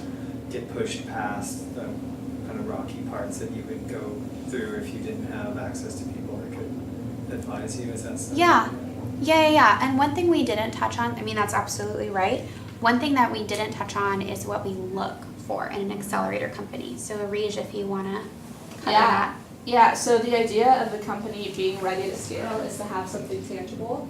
get pushed past the kind of rocky parts that you would go through if you didn't have access to people that could advise you. Is that something? Yeah. And one thing we didn't touch on, I mean, that's absolutely right. One thing that we didn't touch on is what we look for in an accelerator company. So Arij, if you wanna cover that. Yeah, so the idea of the company being ready to scale is to have something tangible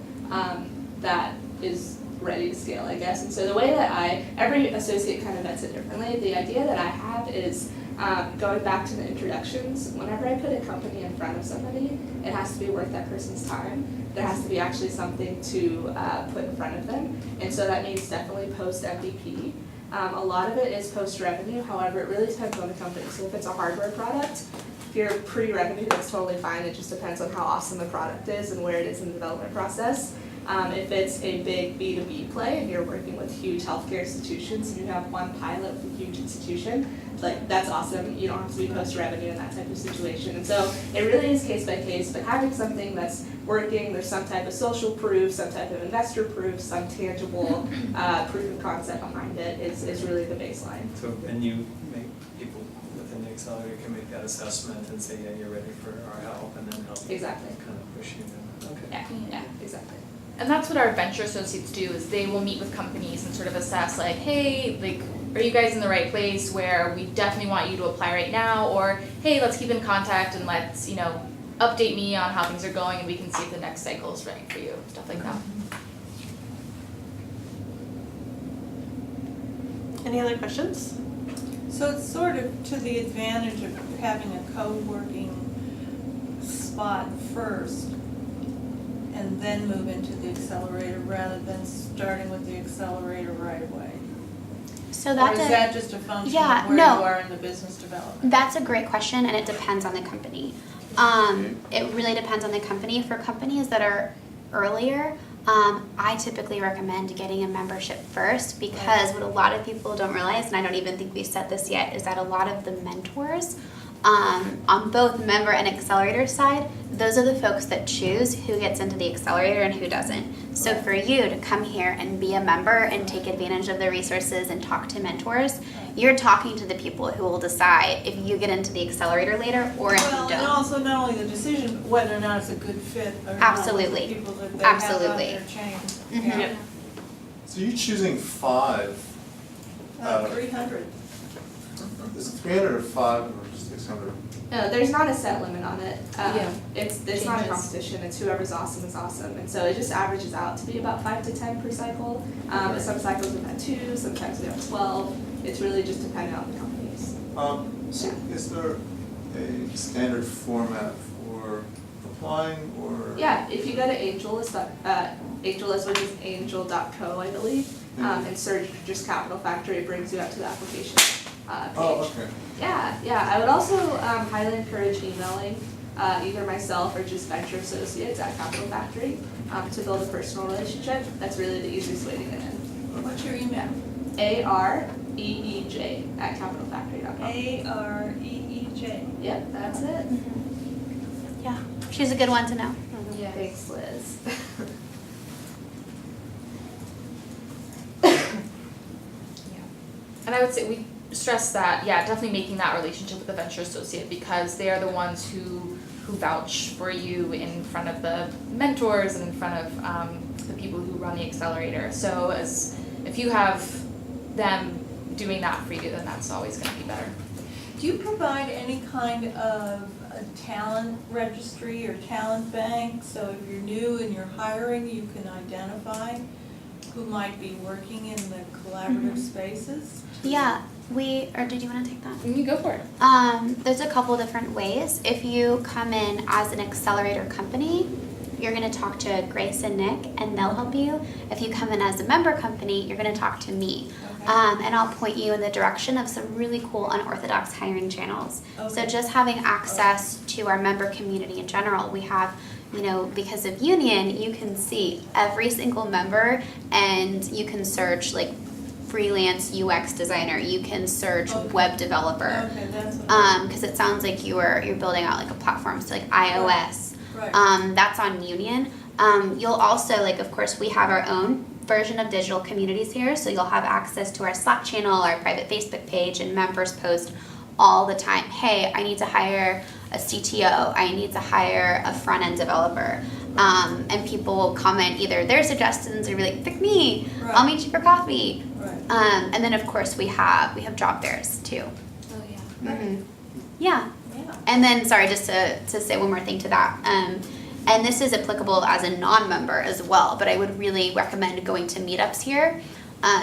that is ready to scale, I guess. And so the way that every associate kind of vets it differently. The idea that I have is going back to the introductions, whenever I put a company in front of somebody, it has to be worth that person's time. There has to be actually something to put in front of them. And so that means definitely post MVP. A lot of it is post revenue, however, it really depends on the company. So if it's a hardware product, if you're pre-revenue, that's totally fine. It just depends on how awesome the product is and where it is in the development process. If it's a big B2B play and you're working with huge healthcare institutions and you have one pilot with a huge institution, like that's awesome. You don't have to be post-revenue in that type of situation. And so it really is case by case, but having something that's working, there's some type of social proof, some type of investor proof, some tangible proof of concept behind it is really the baseline. So, and you make people within the accelerator can make that assessment and say, yeah, you're ready for our help, and then help Exactly. kind of push you in. Okay. Yeah, exactly. And that's what our venture associates do, is they will meet with companies and sort of assess like, hey, like, are you guys in the right place where we definitely want you to apply right now? Or, hey, let's keep in contact and let's, update me on how things are going and we can see if the next cycle is right for you, stuff like that. Any other questions? So it's sort of to the advantage of having a co-working spot first and then move into the accelerator rather than starting with the accelerator right away. So Or that's is that just a function yeah, of where no. you are in the business development? That's a great question, and it depends on the company. It really depends on the company. For companies that are earlier, I typically recommend getting a membership first, because what a lot of people don't realize, and I don't even think we've said this yet, is that a lot of the mentors on both member and accelerator side, those are the folks that choose who gets into the accelerator and who doesn't. So for you to come here and be a member and take advantage of the resources and talk to mentors, you're talking to the people who will decide if you get into the accelerator later or if you Well, and don't. also not only the decision, but whether or not it's a good fit or not Absolutely. with the people that they have on Absolutely. their chain. Mhm. Yeah. So you're choosing 5. 300. Is it 300 or 5 or 600? No, there's not a set limit on it. Yeah. It's not a Changes. competition. It's whoever's awesome is awesome, and so it just averages out to be about 5 to 10 per cycle. But some cycles we've had 2, sometimes we have 12. It's really just dependent on the companies. So is there a standard format for applying, or? Yeah, if you go to AngelList, which is angel.co, I believe, and search just Capital Factory, it brings you up to the application page. Oh, okay. Yeah. I would also highly encourage emailing either myself or just venture associates at Capital Factory to build a personal relationship. That's really the easiest way to get in. What's your email? AREEJ@capitalfactory.com. AREEJ. Yep, that's it. Yeah, she's a good one to know. Yeah. Thanks, Liz. And I would say we stress that, definitely making that relationship with the venture associate, because they are the ones who vouch for you in front of the mentors and in front of the people who run the accelerator. So if you have them doing that for you, then that's always going to be better. Do you provide any kind of a talent registry or talent bank? So if you're new and you're hiring, you can identify who might be working in the collaborative spaces? Yeah, or did you want to take that? You go for it. There's a couple different ways. If you come in as an accelerator company, you're going to talk to Grace and Nick, and they'll help you. If you come in as a member company, you're going to talk to me. And I'll point you in the direction of some really cool unorthodox hiring channels. So just having access to our member community in general, we have, because of Union, you can see every single member, and you can search like freelance UX designer, you can search web developer, because it sounds like you're building out like a platform, so like iOS. Right. That's on Union. You'll also, of course, we have our own version of digital communities here, so you'll have access to our Slack channel, our private Facebook page, and members post all the time, hey, I need to hire a CTO, I need to hire a front-end developer. And people will comment either their suggestions or be like, pick me, Right. I'll meet you for coffee. Right. And then of course we have job fairs too. Oh, yeah. Mhm. Yeah. Yeah. And then, sorry, just to say one more thing to that, and this is applicable as a non-member as well, but I would really recommend going to meetups here.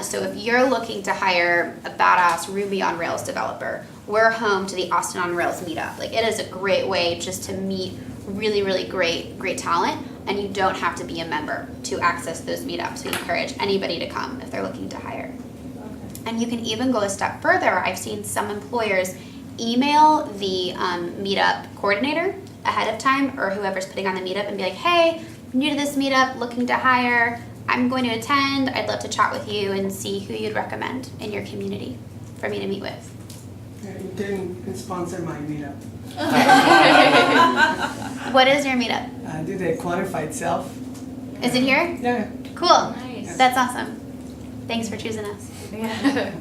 So if you're looking to hire a badass Ruby on Rails developer, we're home to the Austin on Rails meetup. Like, it is a great way just to meet really, really great talent, and you don't have to be a member to access those meetups. We encourage anybody to come if they're looking to hire. And you can even go a step further. I've seen some employers email the meetup coordinator ahead of time, or whoever's putting on the meetup, and be like, hey, I'm new to this meetup, looking to hire, I'm going to attend, I'd love to chat with you and see who you'd recommend in your community for me to meet with. Yeah, you can sponsor my meetup. What is your meetup? I do the quantified self. Is it here? Yeah. Cool. Nice. That's awesome. Thanks for choosing us. Yeah.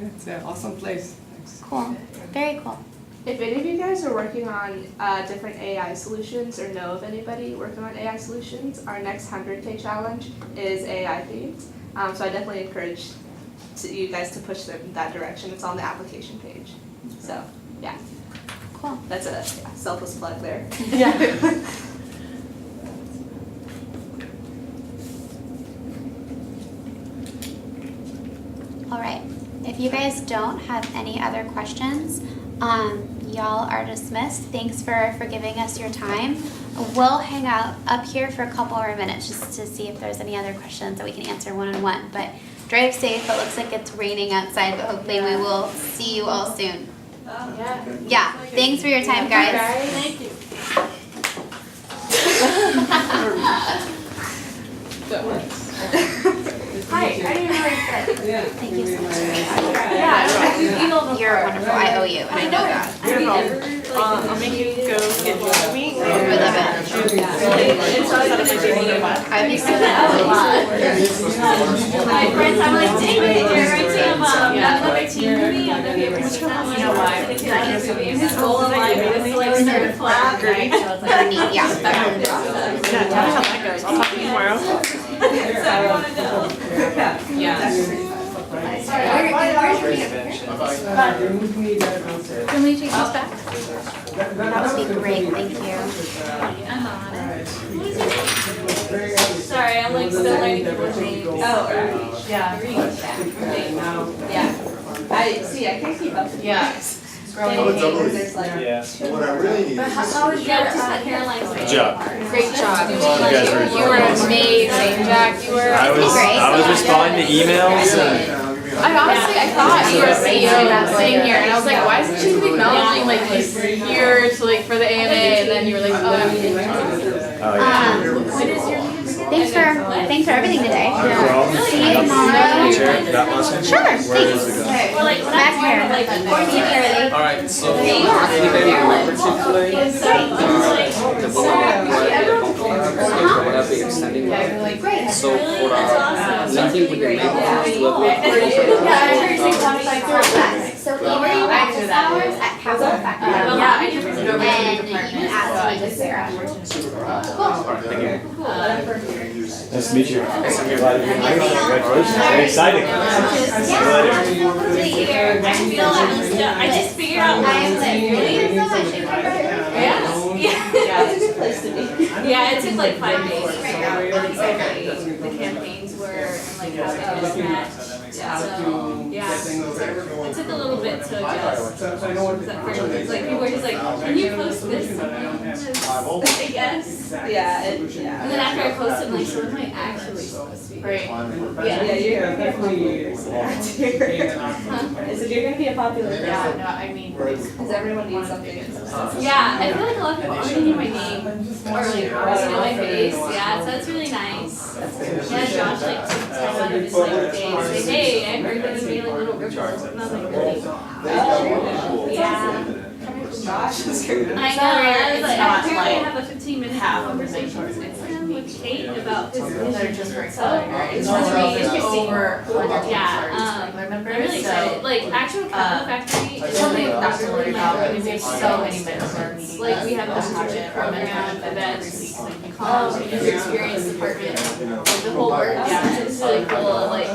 It's an awesome place. Thanks. Cool. Very cool. If any of you guys are working on different AI solutions or know of anybody working on AI solutions, our next 100K challenge is AI themed. So I definitely encourage you guys to push them in that direction. It's on the application page. So yeah, Cool. that's a selfless plug there. Yeah. All right. If you guys don't have any other questions, y'all are dismissed. Thanks for giving us your time. We'll hang out up here for a couple more minutes just to see if there's any other questions that we can answer one-on-one. But drive safe. It looks like it's raining outside, but hopefully we will see you all soon. Yeah. Yeah. Thanks for your time, guys. Thank you. Hi, I didn't realize that. Thank you so much. Yeah, You're wonderful. I owe you, and I know that. I'll make you go get me. We love it. I'd be so My friends, I'm like, David, you're right to him, another team movie, you know why? His goal in life is to like start a collab, right? Very neat, yeah. Yeah, tell me how that goes. I'll talk to you tomorrow. Yeah. Can we take this back? That would be great, thank you. I'm on it. Sorry, I'm like still learning people's names. Oh, Yeah. yeah. I can't keep up with Yeah. There's like Yeah. What I really need But is how was your Caroline's? Good job. Great job. You guys were You were amazing, Jack. You were. I was responding to emails and I honestly, I thought you were a CEO sitting here, and I was like, why isn't she acknowledging like he's here to like for the AMA, and then you were like, oh, I'm in charge. What is your Thanks for everything today. See you tomorrow. that lesson. Sure, thanks. Well, like when Back I here. like See you early. All right, so Great. So for linking with the members, So email office hours at Capital Factory. Yeah, I can And you can ask me to Sarah. Nice to meet you. Glad to be here. Congratulations. Very exciting. I just figured out. I am like, really? So much. Thank you for Yeah, it's a good place to be. Yeah, it took like 5 days to figure out exactly the campaigns were and like how they just met. Yeah, so, yeah, it took a little bit to adjust. At first, it's like people were just like, can you post this? I guess. yeah. And then after I posted, I'm like, so am I actually supposed to be? Right. Yeah, you're definitely. So you're gonna be a popular person. Yeah, no, I mean. Because everyone needs something. Yeah, I feel like a lot of people already knew my name or like already know my face. Yeah, so that's really nice. Yeah, Josh like took time out of his like day to say, hey, I heard that you made like little ripples. And I was like, really? Yeah. Josh is I know, right? I was like, I have a 15-minute conversation with him, which Kate about his vision. That are just for So, accelerator. it's It's really really interesting. over 100 Yeah, regular members. I'm really excited. Like actual Capital Factory is something like not to really worry my about, because organization. there's so many mentor meetings. Like we have the mentorship program, events, user experience department, like the whole work. Yeah, it's really cool. Like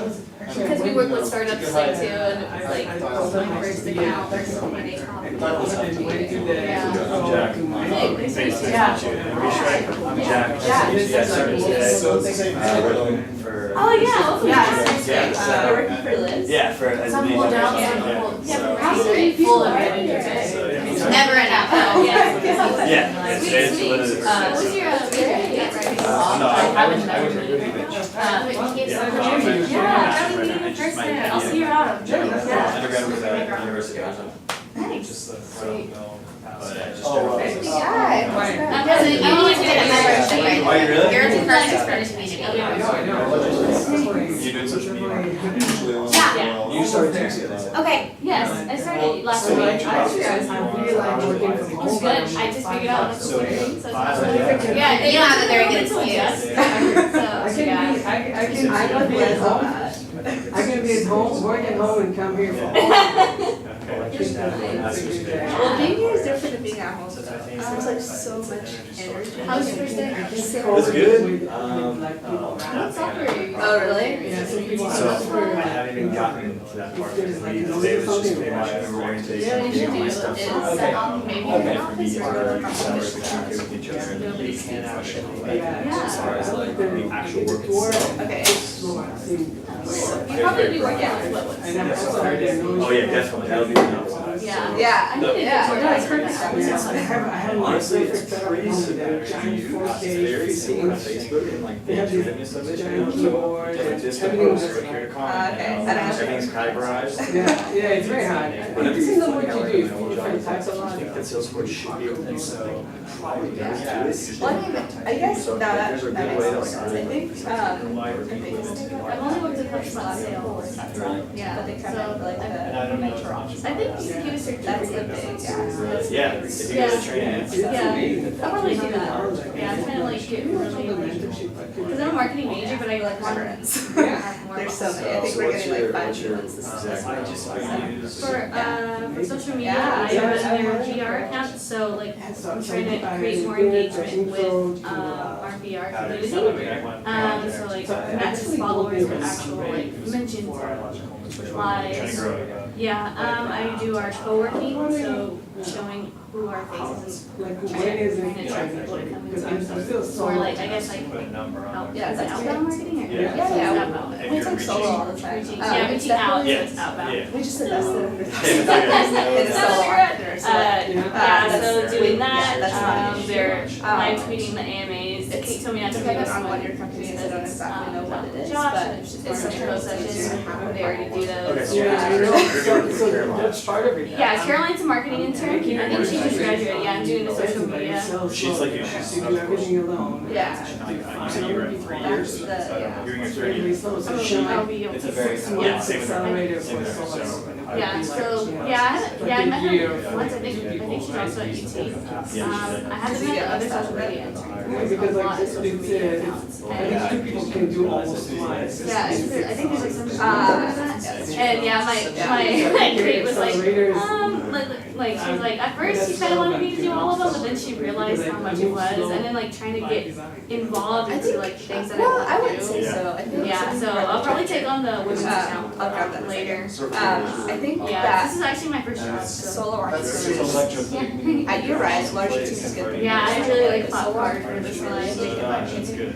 because we work with startups like too, and it's like my first account. There's so many I'm Jack. Nice to meet you. Yeah. I'm Jack. Yeah. I started today. Working for. Oh yeah, Yeah, so- you're working for Liz. Yeah, for as a Some lead pull down, generator. some Yeah, pull. so- How's it full of managers? So, yeah. It's never enough. Yeah, today's the limited What was version. your major? No, I went to really good. I'll see you around. Undergrad was at University of Arizona. Nice. Just the just Oh, Yeah. Because You need to get a membership, right? Oh, you really? You're the first experiment to be. You doing social media? Yeah. You started Tuesday, they said. Okay. Yes, I started last week. It was good. I just figured out what the thing, so it's You don't have a very good excuse. I can be at home, work at home and come here for Well, being here is different than being at home. It's like so much energy. How was your first day? It's good. What software are you? Oh, really? Yeah, some people So are I haven't even gotten to that part. Today was just pretty much an orientation, getting all my stuff set up. Maybe Okay, an for office the or other a sellers that communicate with each other, and they can actually, like, as far as like the actual work itself. Okay. You probably be working out with what was. Oh yeah, definitely, that'll be enough. Yeah. Yeah. I need to Yeah. do No, it's perfect. Honestly, it's pretty severe to use, very similar to Facebook and like the Instagram and stuff, different disciplines, so here to comment, Okay. everything's categorized. Yeah, it's very hard. Whenever It's you in the feel what like you you're do, doing a different job, types of I life. think that Salesforce should be able to, so probably does do it, you just Well, don't. I guess So now that there's a that good makes way to sense. like. I think I've only worked with like spot sales. Yeah. but they kind of like And I the don't know mentor as much office. I think you should get a That's the certificate. thing. Yeah. Yeah, if you go to training. Yeah, I'll probably do that. Yeah, I'm trying to like get really, because I'm a marketing major, but I like conference. There's so many. I think we're getting like 5 new ones this For social media, Yeah. I have a VR account, so like I'm trying to create more engagement with our VR community. So like not just followers, but actual like mentions, lives. Yeah, I do our co-working, so showing who our faces Like, and when is trying it? to attract people to come Because I'm into still so. or like, I guess like, Yeah, is it that's outbound marketing or? Yeah. Yeah, yeah. Outbound. We talk solo all the time. Yeah, reaching out, Yeah. it's outbound. Yeah. We just invested in this. Yeah. In a solo entrepreneur, so like, Yeah, so that's- doing yeah, that's that, fine. they're live tweeting the AMAs, Kate told me not to pick up depending on on what your company is, I don't exactly know what it is, Josh, but and it's just it's more such intro a sessions, they already do Okay, those. so Yeah, I know, so that's part of it. Yeah, Caroline's a marketing intern, I think she just graduated, yeah, I'm doing the social media. She's like you, she's You do everything alone. Yeah. You said you were at 3 years, so yeah. you're in your third year. I'll be able It's to. a very, yeah, same with her. Accelerator Same with her, for so. solo. Yeah, so, yeah, I met her once, I think she's also at UT. I haven't met the other social media interns, Because a like lot of this social big media said, accounts. I think two people can do almost twice. Yeah, I think there's like some. And yeah, my Kate was like she was like, at first she kind of wanted me to do all of them, but then she realized how much it was, and then like trying to get involved into like things that I Well, want I to wouldn't do. say so. I think Yeah, so I'll probably take on the women's account I'll grab that later. I think Yeah, that this is actually my first job, so. solo entrepreneurs, you're right, larger teams is good. Yeah, I really like fought hard for this one. I think That's good.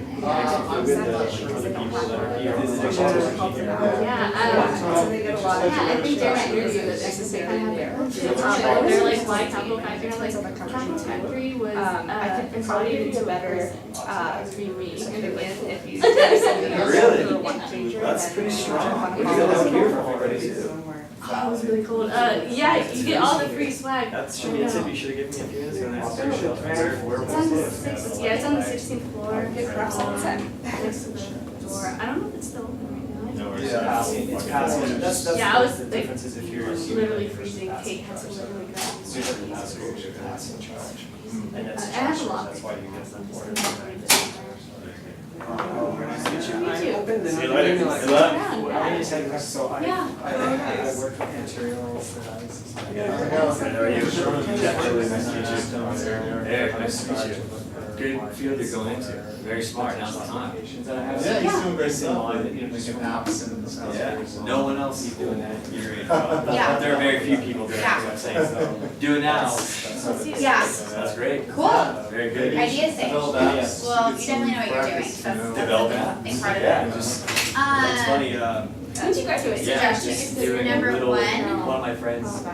Yeah, So they get a lot of. yeah, I think during my interview that they kind of have they're like, why Capital Factory? I was like, Capital Factory was, I could probably consolidated do to better, me. if you guys send me Really? a one pager. That's pretty strong. We We did did that that here for already too. Oh, it was really cool. Yeah, you get all the free swag. That should be a tip, you should have given me a few minutes and asked where It's on the was sixth, yeah, it's on the 16th floor. Good for us all the time. Next to the door. I don't know if it's still open right now. No worries. Passing, that's Yeah, I was the like difference is if you're. literally freezing. Kate had to literally grab me. student in that school should pass in charge. And that's I have a lot. that's why you get them for it. Nice to meet you. I'm open, then See you I'll later. be like, Good luck. I just had, so I worked with materials and I was. How are you? Jack, really nice to meet you. Eric, nice to meet you. Good field you're going into. Very smart, now's the time. Yeah, he's doing great stuff. Making apps and stuff. Yeah, no one else is doing that. You're in. Yeah. There are very few people doing that, what I'm saying, so do it now. Yeah. That's great. Cool. Very good. Idea stage. Develop Well, apps. you definitely know what you're doing, so that's Develop a apps. big part of it. Yeah, just, it's funny, When did you graduate? yeah, Suggestions. just doing a Number little, one. one of my friends.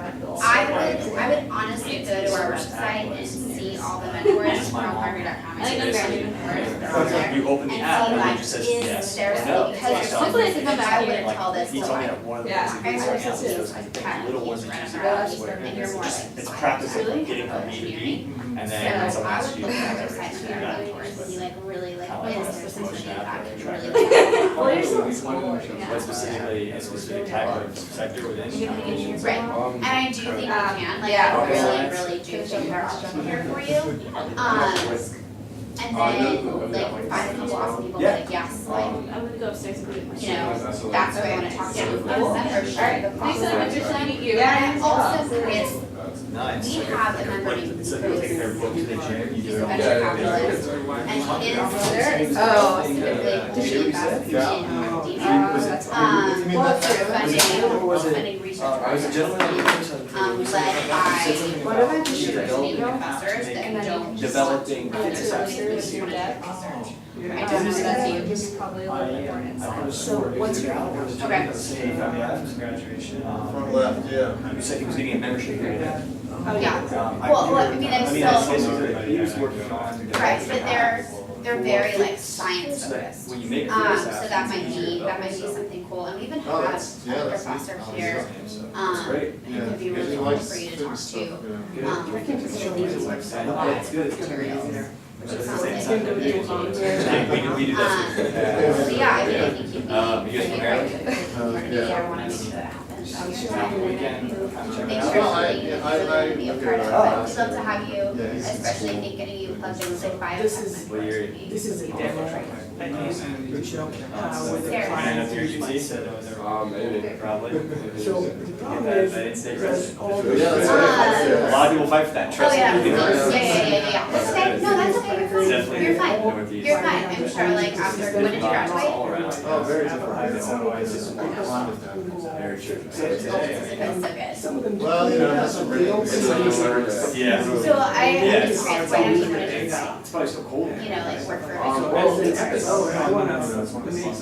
I would honestly go to our website and see all the mentors from Harvard.com and see the graduate mentors that are there. You open the app and it And just see, says like, yes is there or no. something, because Hopefully it's gonna come back I here. wouldn't tell this He to told me like, that one of the Yeah. things he I was heard saying this is is like kind little of ones huge that you around use where and you're more it's like. it's practice of Really? getting from B to B and then when So someone I asks would you. look at our website you and our got mentors and be like, really like, How is much there is something promotion that I after could track really record? like? Well, you're so small. What specifically, a specific type of sector within communications? Right, and I do think we can, like, yeah. I really do think there are options here for you. And then, like, find a couple awesome people, Yeah. like, yes, like, I'm gonna go upstairs and read my you know, that's what I want to talk to you about, for sure. Thanks so much for meet you. And also, Chris, Nice. we have a member named It's like you take their book to the gym, you he's do a it. venture capitalist, and his Oh. specifically invest in R&D. That's Well, through funding research I was a gentleman. led by What about the university professors that don't just Developing want fitness to apps. just want to do research. Yeah. I don't know if that's you. This is probably a little bit more inside. So what's your Okay. After graduation. From left, yeah. You said he was getting a membership here. Oh, yeah. I Well, I mean, I'm that's still, basically, he was working on. right, but they're very like science focused. When you make a fitness app. So that might be something cool, and we even Oh, have that's, a yeah, that's professor neat. here, That's great. who could be really cool for you to talk to. I can just show you the website. That's good. It's gonna be easier. Which sounds You like can go really to cool. We do that. So yeah, I mean, I think you'd be, You guys you'd be from great Maryland? with yeah, I wanna make sure that happens. I'm sure Thanks you for can being Well, I- willing to be a part of it, I- but we'd love to have you, Yeah, he's especially cool. I think getting you plugged in with like biotech. This is- Well, you're. This is a demo, I mean, to show how with the Sarah. And if client. you're UT, so Maybe. probably. So the problem is, there's all the. Yeah, that's right. A lot of people fight for that, Oh, trust me. yeah, People- yeah. That's okay, no, that's okay, you're fine, Definitely you're fine, Northeast. you're fine, I'm sure, like, after, when did you graduate? All around. Oh, very different. Very true. That's so good. Some of them. Well, you know, that's a They don't really- Yeah. So I Yes. just grant point actually wanted to, It's probably so cold. you know, like, work for a Well, big I wanna make, It's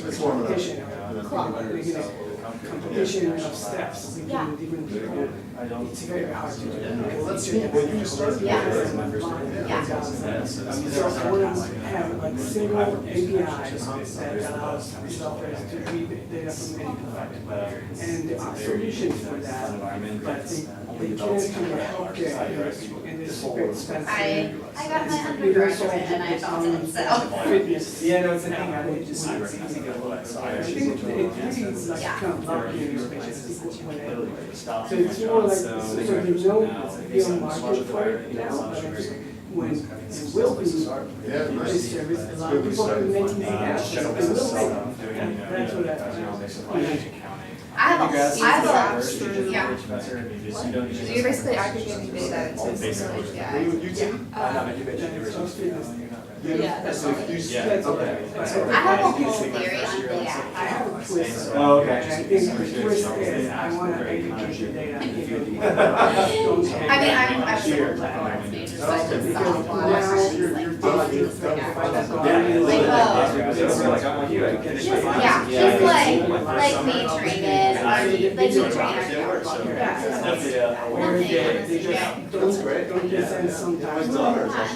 let's say, warm enough. competition, competition of steps between Yeah. different people. It's very hard to do. Well, that's neat. Well, you just started. Yeah. Yeah. Yeah. So I want to have like single API that allows developers to read data from any provider. And there are solutions for that, but they can't do healthcare and it's super expensive. I got my undergraduate and I felt it, so. Fitness. Yeah, no, it's a thing, I would just, it's easy to look. I think it really is like Yeah. kind of marketing, especially when so it's more like, so there's no real market for it now, but I think when it will be, Yeah, nice. this service, a lot of people are making the apps, they will make it. And that's what I have a, yeah. So you're basically aggregating data into some Were you API. UT? That's fitness. Yeah, that's So okay. you That's okay. I have a whole theory on the app. I have a twist. Oh, okay. And I think the twist is I want to aggregate your data. and give it- don't have- I mean, I'm sure platform major, so I can solve a lot of questions like all these like yeah, he's like majoring in, like majoring in They just don't listen sometimes.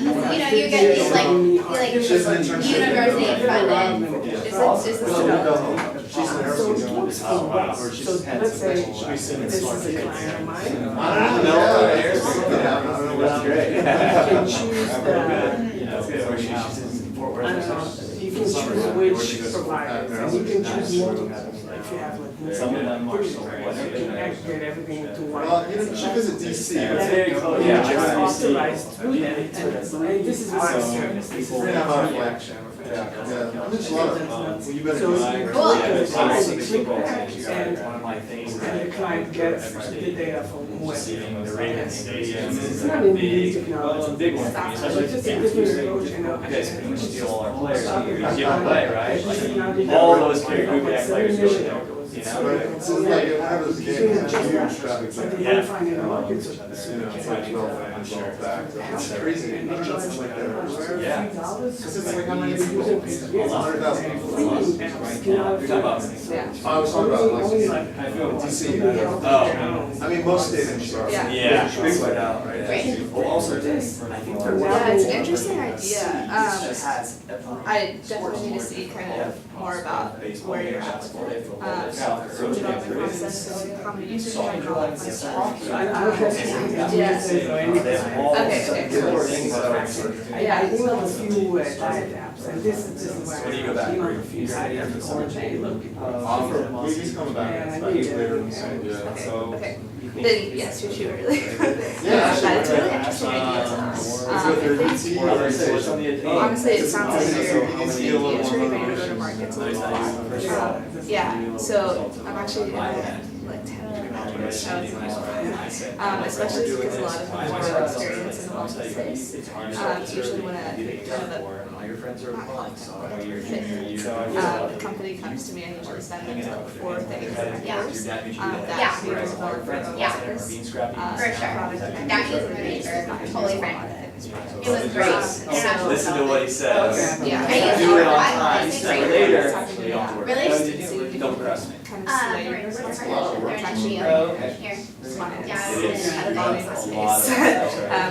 you know, you get these like university funded. Is this She's an So aerospace it works engineer. for us. So let's say this is a client of mine. I don't know. That's great. You can choose the, I don't know, you can choose which providers, and you can choose multiple, like if you have like more Some of them are activities, so right? what So you they can do. get everything into one. Well, you should visit DC. And It's very close. yeah, Yeah, it's DC. authorized through them, and this is my So, service, this is people- their Yeah, contract. Yeah, there's a lot of, you better. So use it. you Cool. click the Yeah, sign, you click back, one of my things and that the client gets every the state data from whoever. seeing the Ravens stadium It's is not a a new big, technology. well, it's a big one, for me, especially It's if just a it's different approach, you know. you guys can steal all our players, Soccer you has give done away, it. right? This is now Like, the- all those players, who like get 7 players years go ago, there, it was- you So, know? it's like, whenever there's a game, it's huge traffic. But they Yeah. don't find any market, so. You know, it's like 12, I'm sure. It's crazy. And they charge like Yeah. $3. Because it's like how many The people? user pays, yes, 100,000 and people. free, and skin out of You're talking about- so Yeah. I was talking about like, only like I feel DC. Oh. I mean, most stadiums are. Yeah. Yeah, big one out, right? Right. Well, also this, I think they're. Yeah, it's an interesting idea. Just has I definitely need to see kind of more about where you're at with it. Development process, how many users you have, all that kind of stuff. So I don't have to Yeah. or anything. Okay, Yeah, I emailed a few diet apps, and this is where When you go back, I where emailed you a few diet apps, He's coming back. And I Like, did, later. Yeah, so. Okay. Then, yes, shoot really. Yeah, That's a really interesting idea. I think, honestly, it sounds like you're entering and go to markets a lot. Yeah, so I'm actually in like 10 markets, especially because a lot of them are experience in the market space. Usually when a company comes to me, I usually send them to like 4 things that I course. That we develop for our Yeah. office. For sure. That was really totally friend. It was great. So, Listen to what he says. Yeah. I Do it on I time, think send it great. later, you don't have to worry. Really? Don't press me. Kind of slay They're in yourself. they're in Actually, Here. smart. Yeah, It is. At a volume of A lot space. of-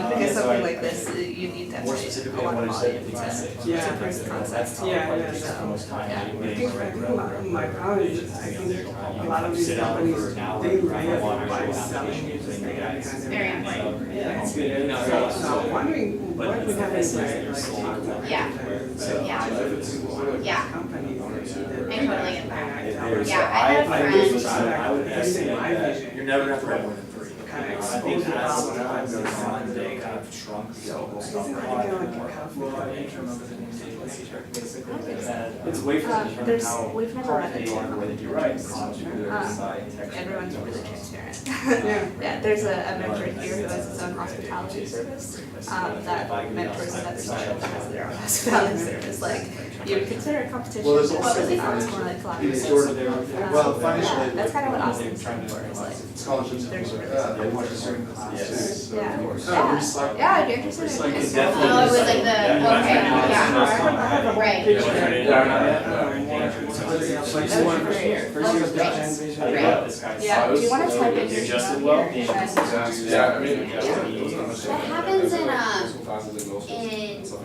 Because something like this, you need More definitely specifically, a lot what of I say, volume I say. Yeah. to first concept. Yeah, Like, yeah. the most time Yeah. you I make, think my problem is, I think a lot of these Sit down companies, for an hour, they grab live water, by go selling out, you the data behind their Very back. important. Yeah, it's good. No, So it's now I'm wondering But what would happen if I like Yeah. Yeah. companies that. I totally get that. And I tell them, Yeah, I had I friends. would, I would This is estimate my that vision. you're never gonna have more than 3. Kind of I expose think the as problem. time goes on, they kind of shrunk the whole stuff. Isn't that like a conflict? It's way from There's, how we've never hard run they into are, whether you're right, everyone's really transparent. Yeah. Yeah, there's a mentor here who has his own hospitality service, that mentors another startup that has their own hospitality service, like, you would consider a competition, Well, there's but also it's financial- more like It's collaborative. sort of- well, financially- Yeah, that's kind of what Austin's trying for, is like, Scholarships and things like that, they want to certain classes too, so. yeah, Kind of yeah, recycle. yeah, I'd be interested in Recycling this. definitely. Oh, it was like the, okay, yeah, right. Yeah, do you wanna type in your Just as email well. here? Yeah, I mean, What happens in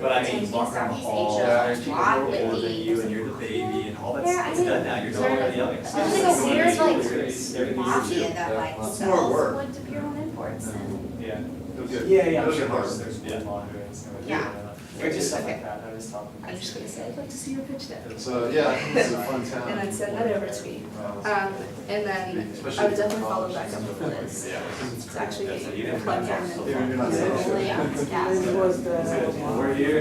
But I mean, walk around the hall, there's people who are older than you and you're the baby and all that Yeah, I stuff's mean, done now, you're no longer the youngest. There's like a weird like Everything you mafia do. that like It's more sells work. wood to pure own imports and. Yeah. Yeah. Those are hard. Yeah. Or just stuff Okay. like that, I was talking. I'm just gonna say, I'd like to see your pitch deck. So, yeah, I think it's a fun town. And then send that over to me. And then I would definitely follow back up with Liz. It's actually plug in and. Even if you're not social. It was the. We're here.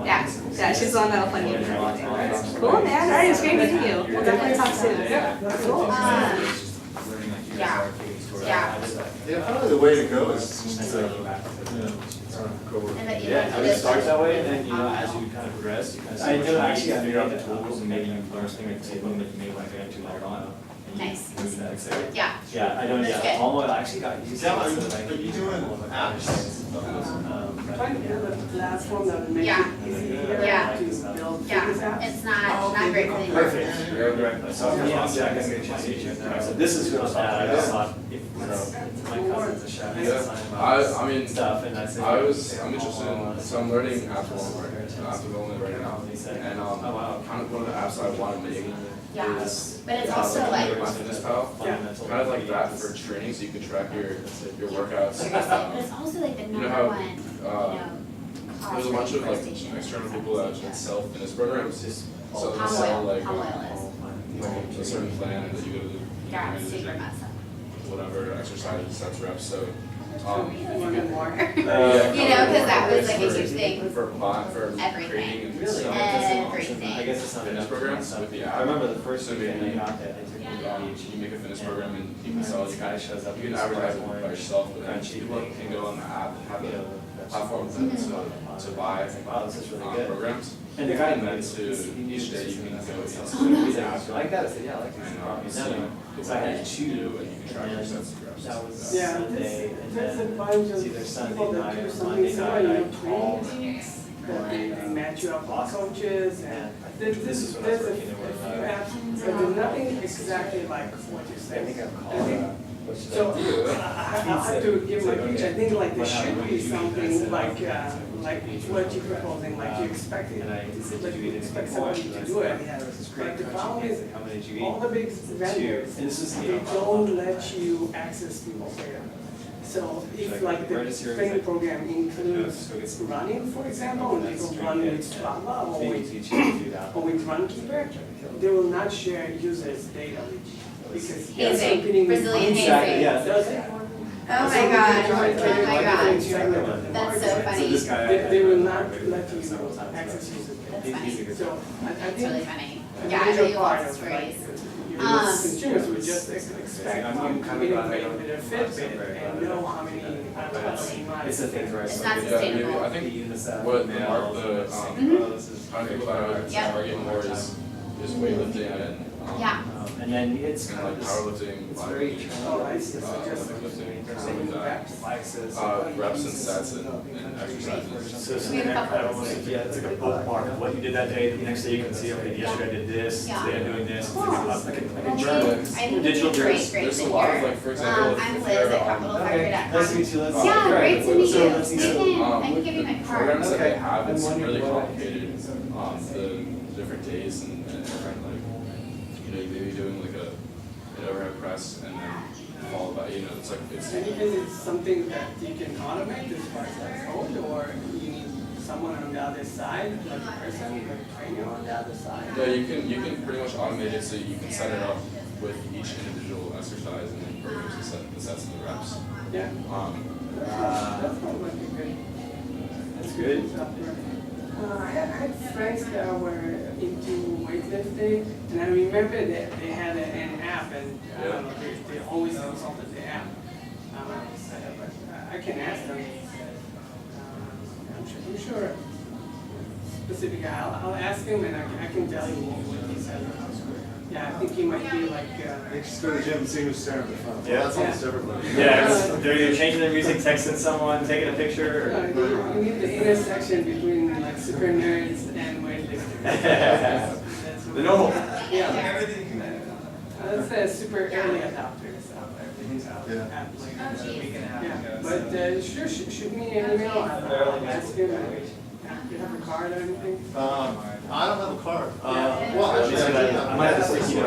Yeah, yeah, she's the one that'll plug you in for everything. Cool, man, alright, it's great meeting you. We'll definitely talk soon. Cool. Yeah. Yeah. Yeah, probably the way to go is just to, you know, sort of go with. And that you Yeah, like I mean, it starts that way, and then, you know, Um, as you kind of progress, you kind of see what you actually figure out the tools, and maybe you learn something at the table that you may want to get into later on. and you Nice. move to the next area. Yeah. Yeah, I don't, That's yeah, good. almost, I actually got used to Yeah, it. are you doing apps? Trying to build a platform that would make Yeah. it easier Yeah. to build Yeah, business apps. it's not great for the. Perfect, you're in the right place. So, yeah, I'm Jack, I'm gonna chance you. So this is who I'm at, I just thought, if, you know, my cousin's a chef, I mean, stuff, and I said. I'm interested in, so I'm learning app development right now, and Oh, wow. kind of one of the apps I want to make Yeah. is But it's also like. My Fitness Pal, Fundamental. kind of like that for training, so you can track your workouts. But it's also like the You know number how, one, There's a bunch of like PlayStation. external people that sell fitness programs, so they Palm sell oil, like palm oil is. like a certain plan that you go to the Yeah, it's super messed up. whatever exercises, sets, reps. So if you You could, know, because that was like a huge thing. for creating Everything. and Really? Everything. I guess it's not fitness programs with the app. I remember the first So weekend I maybe got that, I took you make a fitness program and you can sell it. This guy shows up. You can advertise it by yourself, but then people can go on the app and have a platform to buy Wow, this is really good. programs. And the guy And then knows to each day you can go He's into like that, I said, yeah, I like this. and No, no. so I had you two, do and you can track your sets and reps. That was Yeah, Sunday, and there's a then bunch it's of either Sunday people that night do or something Monday similar, night, you I know, called. trainings, that they match you up with coaches, and This is when I was there's a working few with, apps, but there's nothing exactly like what you I said. think I've I called, think- what should So, I do? I have to give my pitch, I think like there should be something like what you're proposing, like you expect it, And I said, like did you you eat expect anything? somebody to do it. Yeah, there was this But great the crunchy problem is, pizza, how many did you eat? all the big vendors, And this is, they don't let you access people's data. So if like the training program includes running, for example, and people run with Strava or They with teach you to do that. or with Runkeeper, they will not share users' data because Hazing. it's competing with Brazilian Exactly, hazing. yeah. Does it? Oh my god, oh my god. That's so So funny. this guy. They will not let you access users' That's data. funny. So I That's really think funny. a Yeah, I major know you part lost of like stories. your Um, consumers would just expect I'm you kind to of glad I integrate don't- with their Fitbit and know how many It's the things where I. It's not Yeah, maybe, sustainable. I think UNICEF. what the Yeah. mark, Mhm. I think what I would Yep. target more is weightlifting and, Yeah. And then it's and kind of like just, powerlifting, it's very bodybuilding, Oh, I see, so just lifting, They're stuff saying like that. reps. Reps and sets and exercises. So We have a then couple I of almost, those. yeah, it's like a bookmark of what you did that day, the next day you can see, okay, yesterday I did this, Yeah. today I'm doing this. Cool. Like a Well, journal. I think it's Digital a journals. great There's a lot of figure. like, for example, I'm if Liz you're, at capitalfactory.com. Nice to meet you, Liz. Yeah, great to meet So you. let's see You some, can, I can give you my card. programs that they Okay. have, it's I'm wondering really why. complicated, the different days and different like, you know, you may be doing like an overhead press and then followed by, you know, it's like, it's. And is it something that you can automate as far as like code, or you need someone on the other side, like a person, like a trainer on the other side? Yeah, you can pretty much automate it so you can set it up with each individual exercise and then programs to set the sets and the reps. Yeah. That sounds like a good. That's good. I had friends that were into weightlifting, and I remember that they had an app, and I don't know, they always consulted the app. But I can ask them. I'm sure. Specifically, I'll ask him, and I can tell you what he said. Yeah, I think he might be like. They just go to the gym and see who's staring at the phone. Yeah. That's almost everybody. Yeah, they're either changing their music, texting someone, taking a picture, or. You need the intersection between like super nerds and weightlifters. That's The normal. Yeah. Let's say super early adopters out there. Yeah. Yeah, but sure, shoot me an email, I'll ask you, you have a card or anything? I don't have a card. Well, actually, I might have to stick you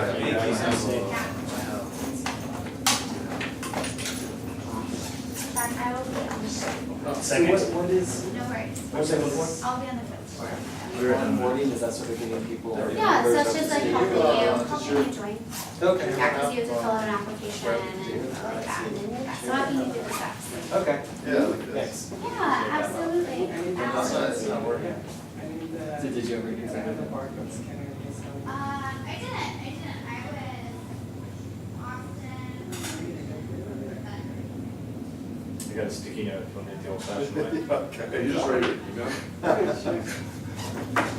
Thank you, I will be on the phone. Second. So what is, No worries. what's that before? I'll be on the phone. We were onboarding, is that sort of getting people? Yeah, so that's just like helping you join. Okay. Yeah, because you have to fill out an application and stuff like that. Yeah, so helping you do the steps. Okay. Yeah, like this. Thanks. Yeah, absolutely. It's not working. So did you ever use that? I didn't. I was I got a sticky note from the old fashioned way. Okay. You just write your email?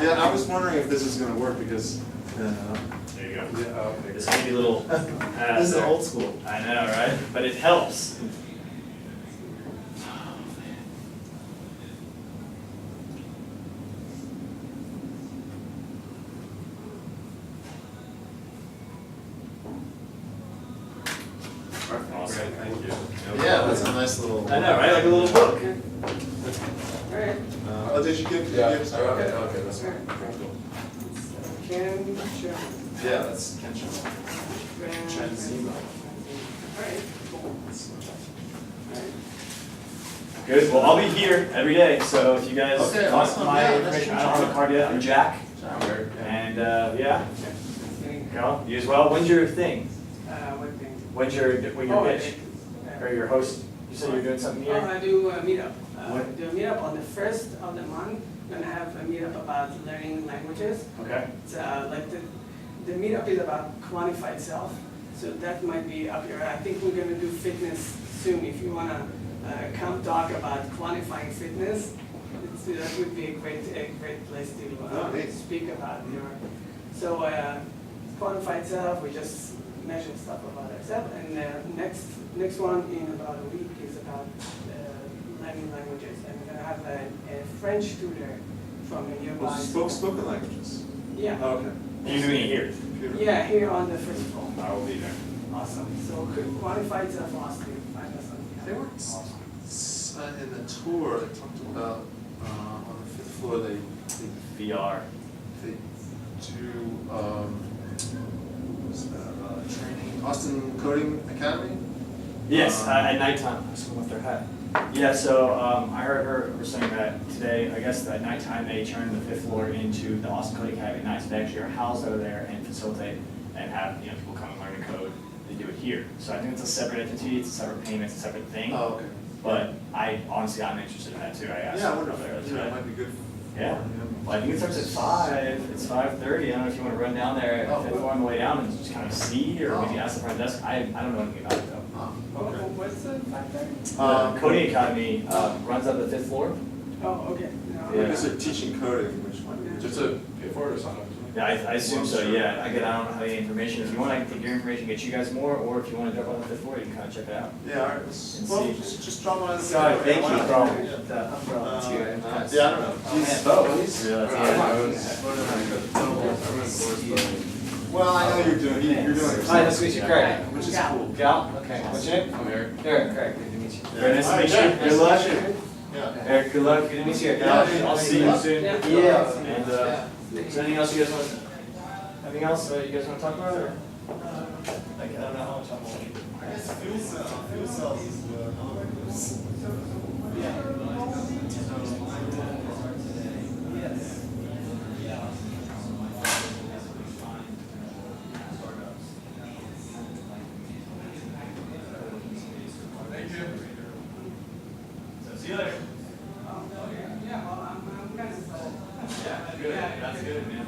Yeah, I was wondering if this is gonna work because, There you go. yeah, okay. This handy little. This is old school. I know, right? But it helps. Awesome, thank you. Yeah, that's a nice little. I know, right? Like a little book. Alright. Oh, did you give? Yeah, give- okay, that's fine. Ken, sure. Yeah, that's Kenshin. Alright, cool. Alright. Good. Well, I'll be here every day. So if you guys Okay, want awesome. my Yeah, information, I that's don't have a card yet. I'm Jack. I'm Eric. And yeah. Cal, you as well? When's your thing? What thing? When's your pitch? Or your host? You said you're doing something here? I do a meetup. What? Do a meetup on the 1st of the month. I'm gonna have a meetup about learning languages. Okay. It's like the meetup is about quantified self, so that might be up your. I think we're gonna do fitness soon. If you wanna come talk about quantifying fitness, that would be a great place to speak about your. So quantified self, we just measure stuff about ourselves, and next one in about a week is about learning languages, and we're gonna have a French tutor from a nearby. Spoken languages? Yeah. Oh, okay. You're doing it here? Yeah, here on the first floor. I will be there. Awesome. So quantified self-philosophy, find us on. They were in the tour, they talked about on the 5th floor, they VR. They do, what's that, training, Austin Coding Academy? Yes, at nighttime. I swim with their hat. Yeah, so I heard her saying that today, I guess at nighttime, they turn the 5th floor into the Austin Coding Academy at night. So they actually are housed over there and facilitate and have people come and learn to code. They do it here. So I think it's a separate entity, it's a separate payment, it's a separate thing. Oh, okay. But I'm interested in that too. I asked. Yeah, I wonder her if today. that might be good. Yeah. Well, I think it starts at 5. It's 5:30. I don't know if you want to run down there at 5th floor on the way down and just kind of see, or maybe ask the front desk. I don't know anything about it though. Okay. What's the 5:30? Coding Academy runs up the 5th floor. Oh, okay. I guess they're teaching coding, which might be. Just to pay for it or sign up? Yeah, I assume so, yeah. Again, I don't have any information. If you want, I can take your information, get you guys more, or if you want to drop on the 5th floor, you can kind of check it out. Yeah, all right. Well, just drop on. Sorry, thank you. No problem. Yeah, I don't know. Well, I know you're doing it. Hi, nice to meet you, Craig. Which is cool. Gal, okay, what's your name? I'm Eric. Eric, Craig, good to meet you. Very nice to meet you. Good luck. Yeah. Eric, good luck. Good to meet you. I'll see you soon. Yeah. And is there anything else you guys want? Anything else you guys want to talk about, or? Like, I don't know how much I'm holding. I guess fuel cells is Thank you. See you later. Yeah, well, I'm kind of. Yeah, good. That's good, man.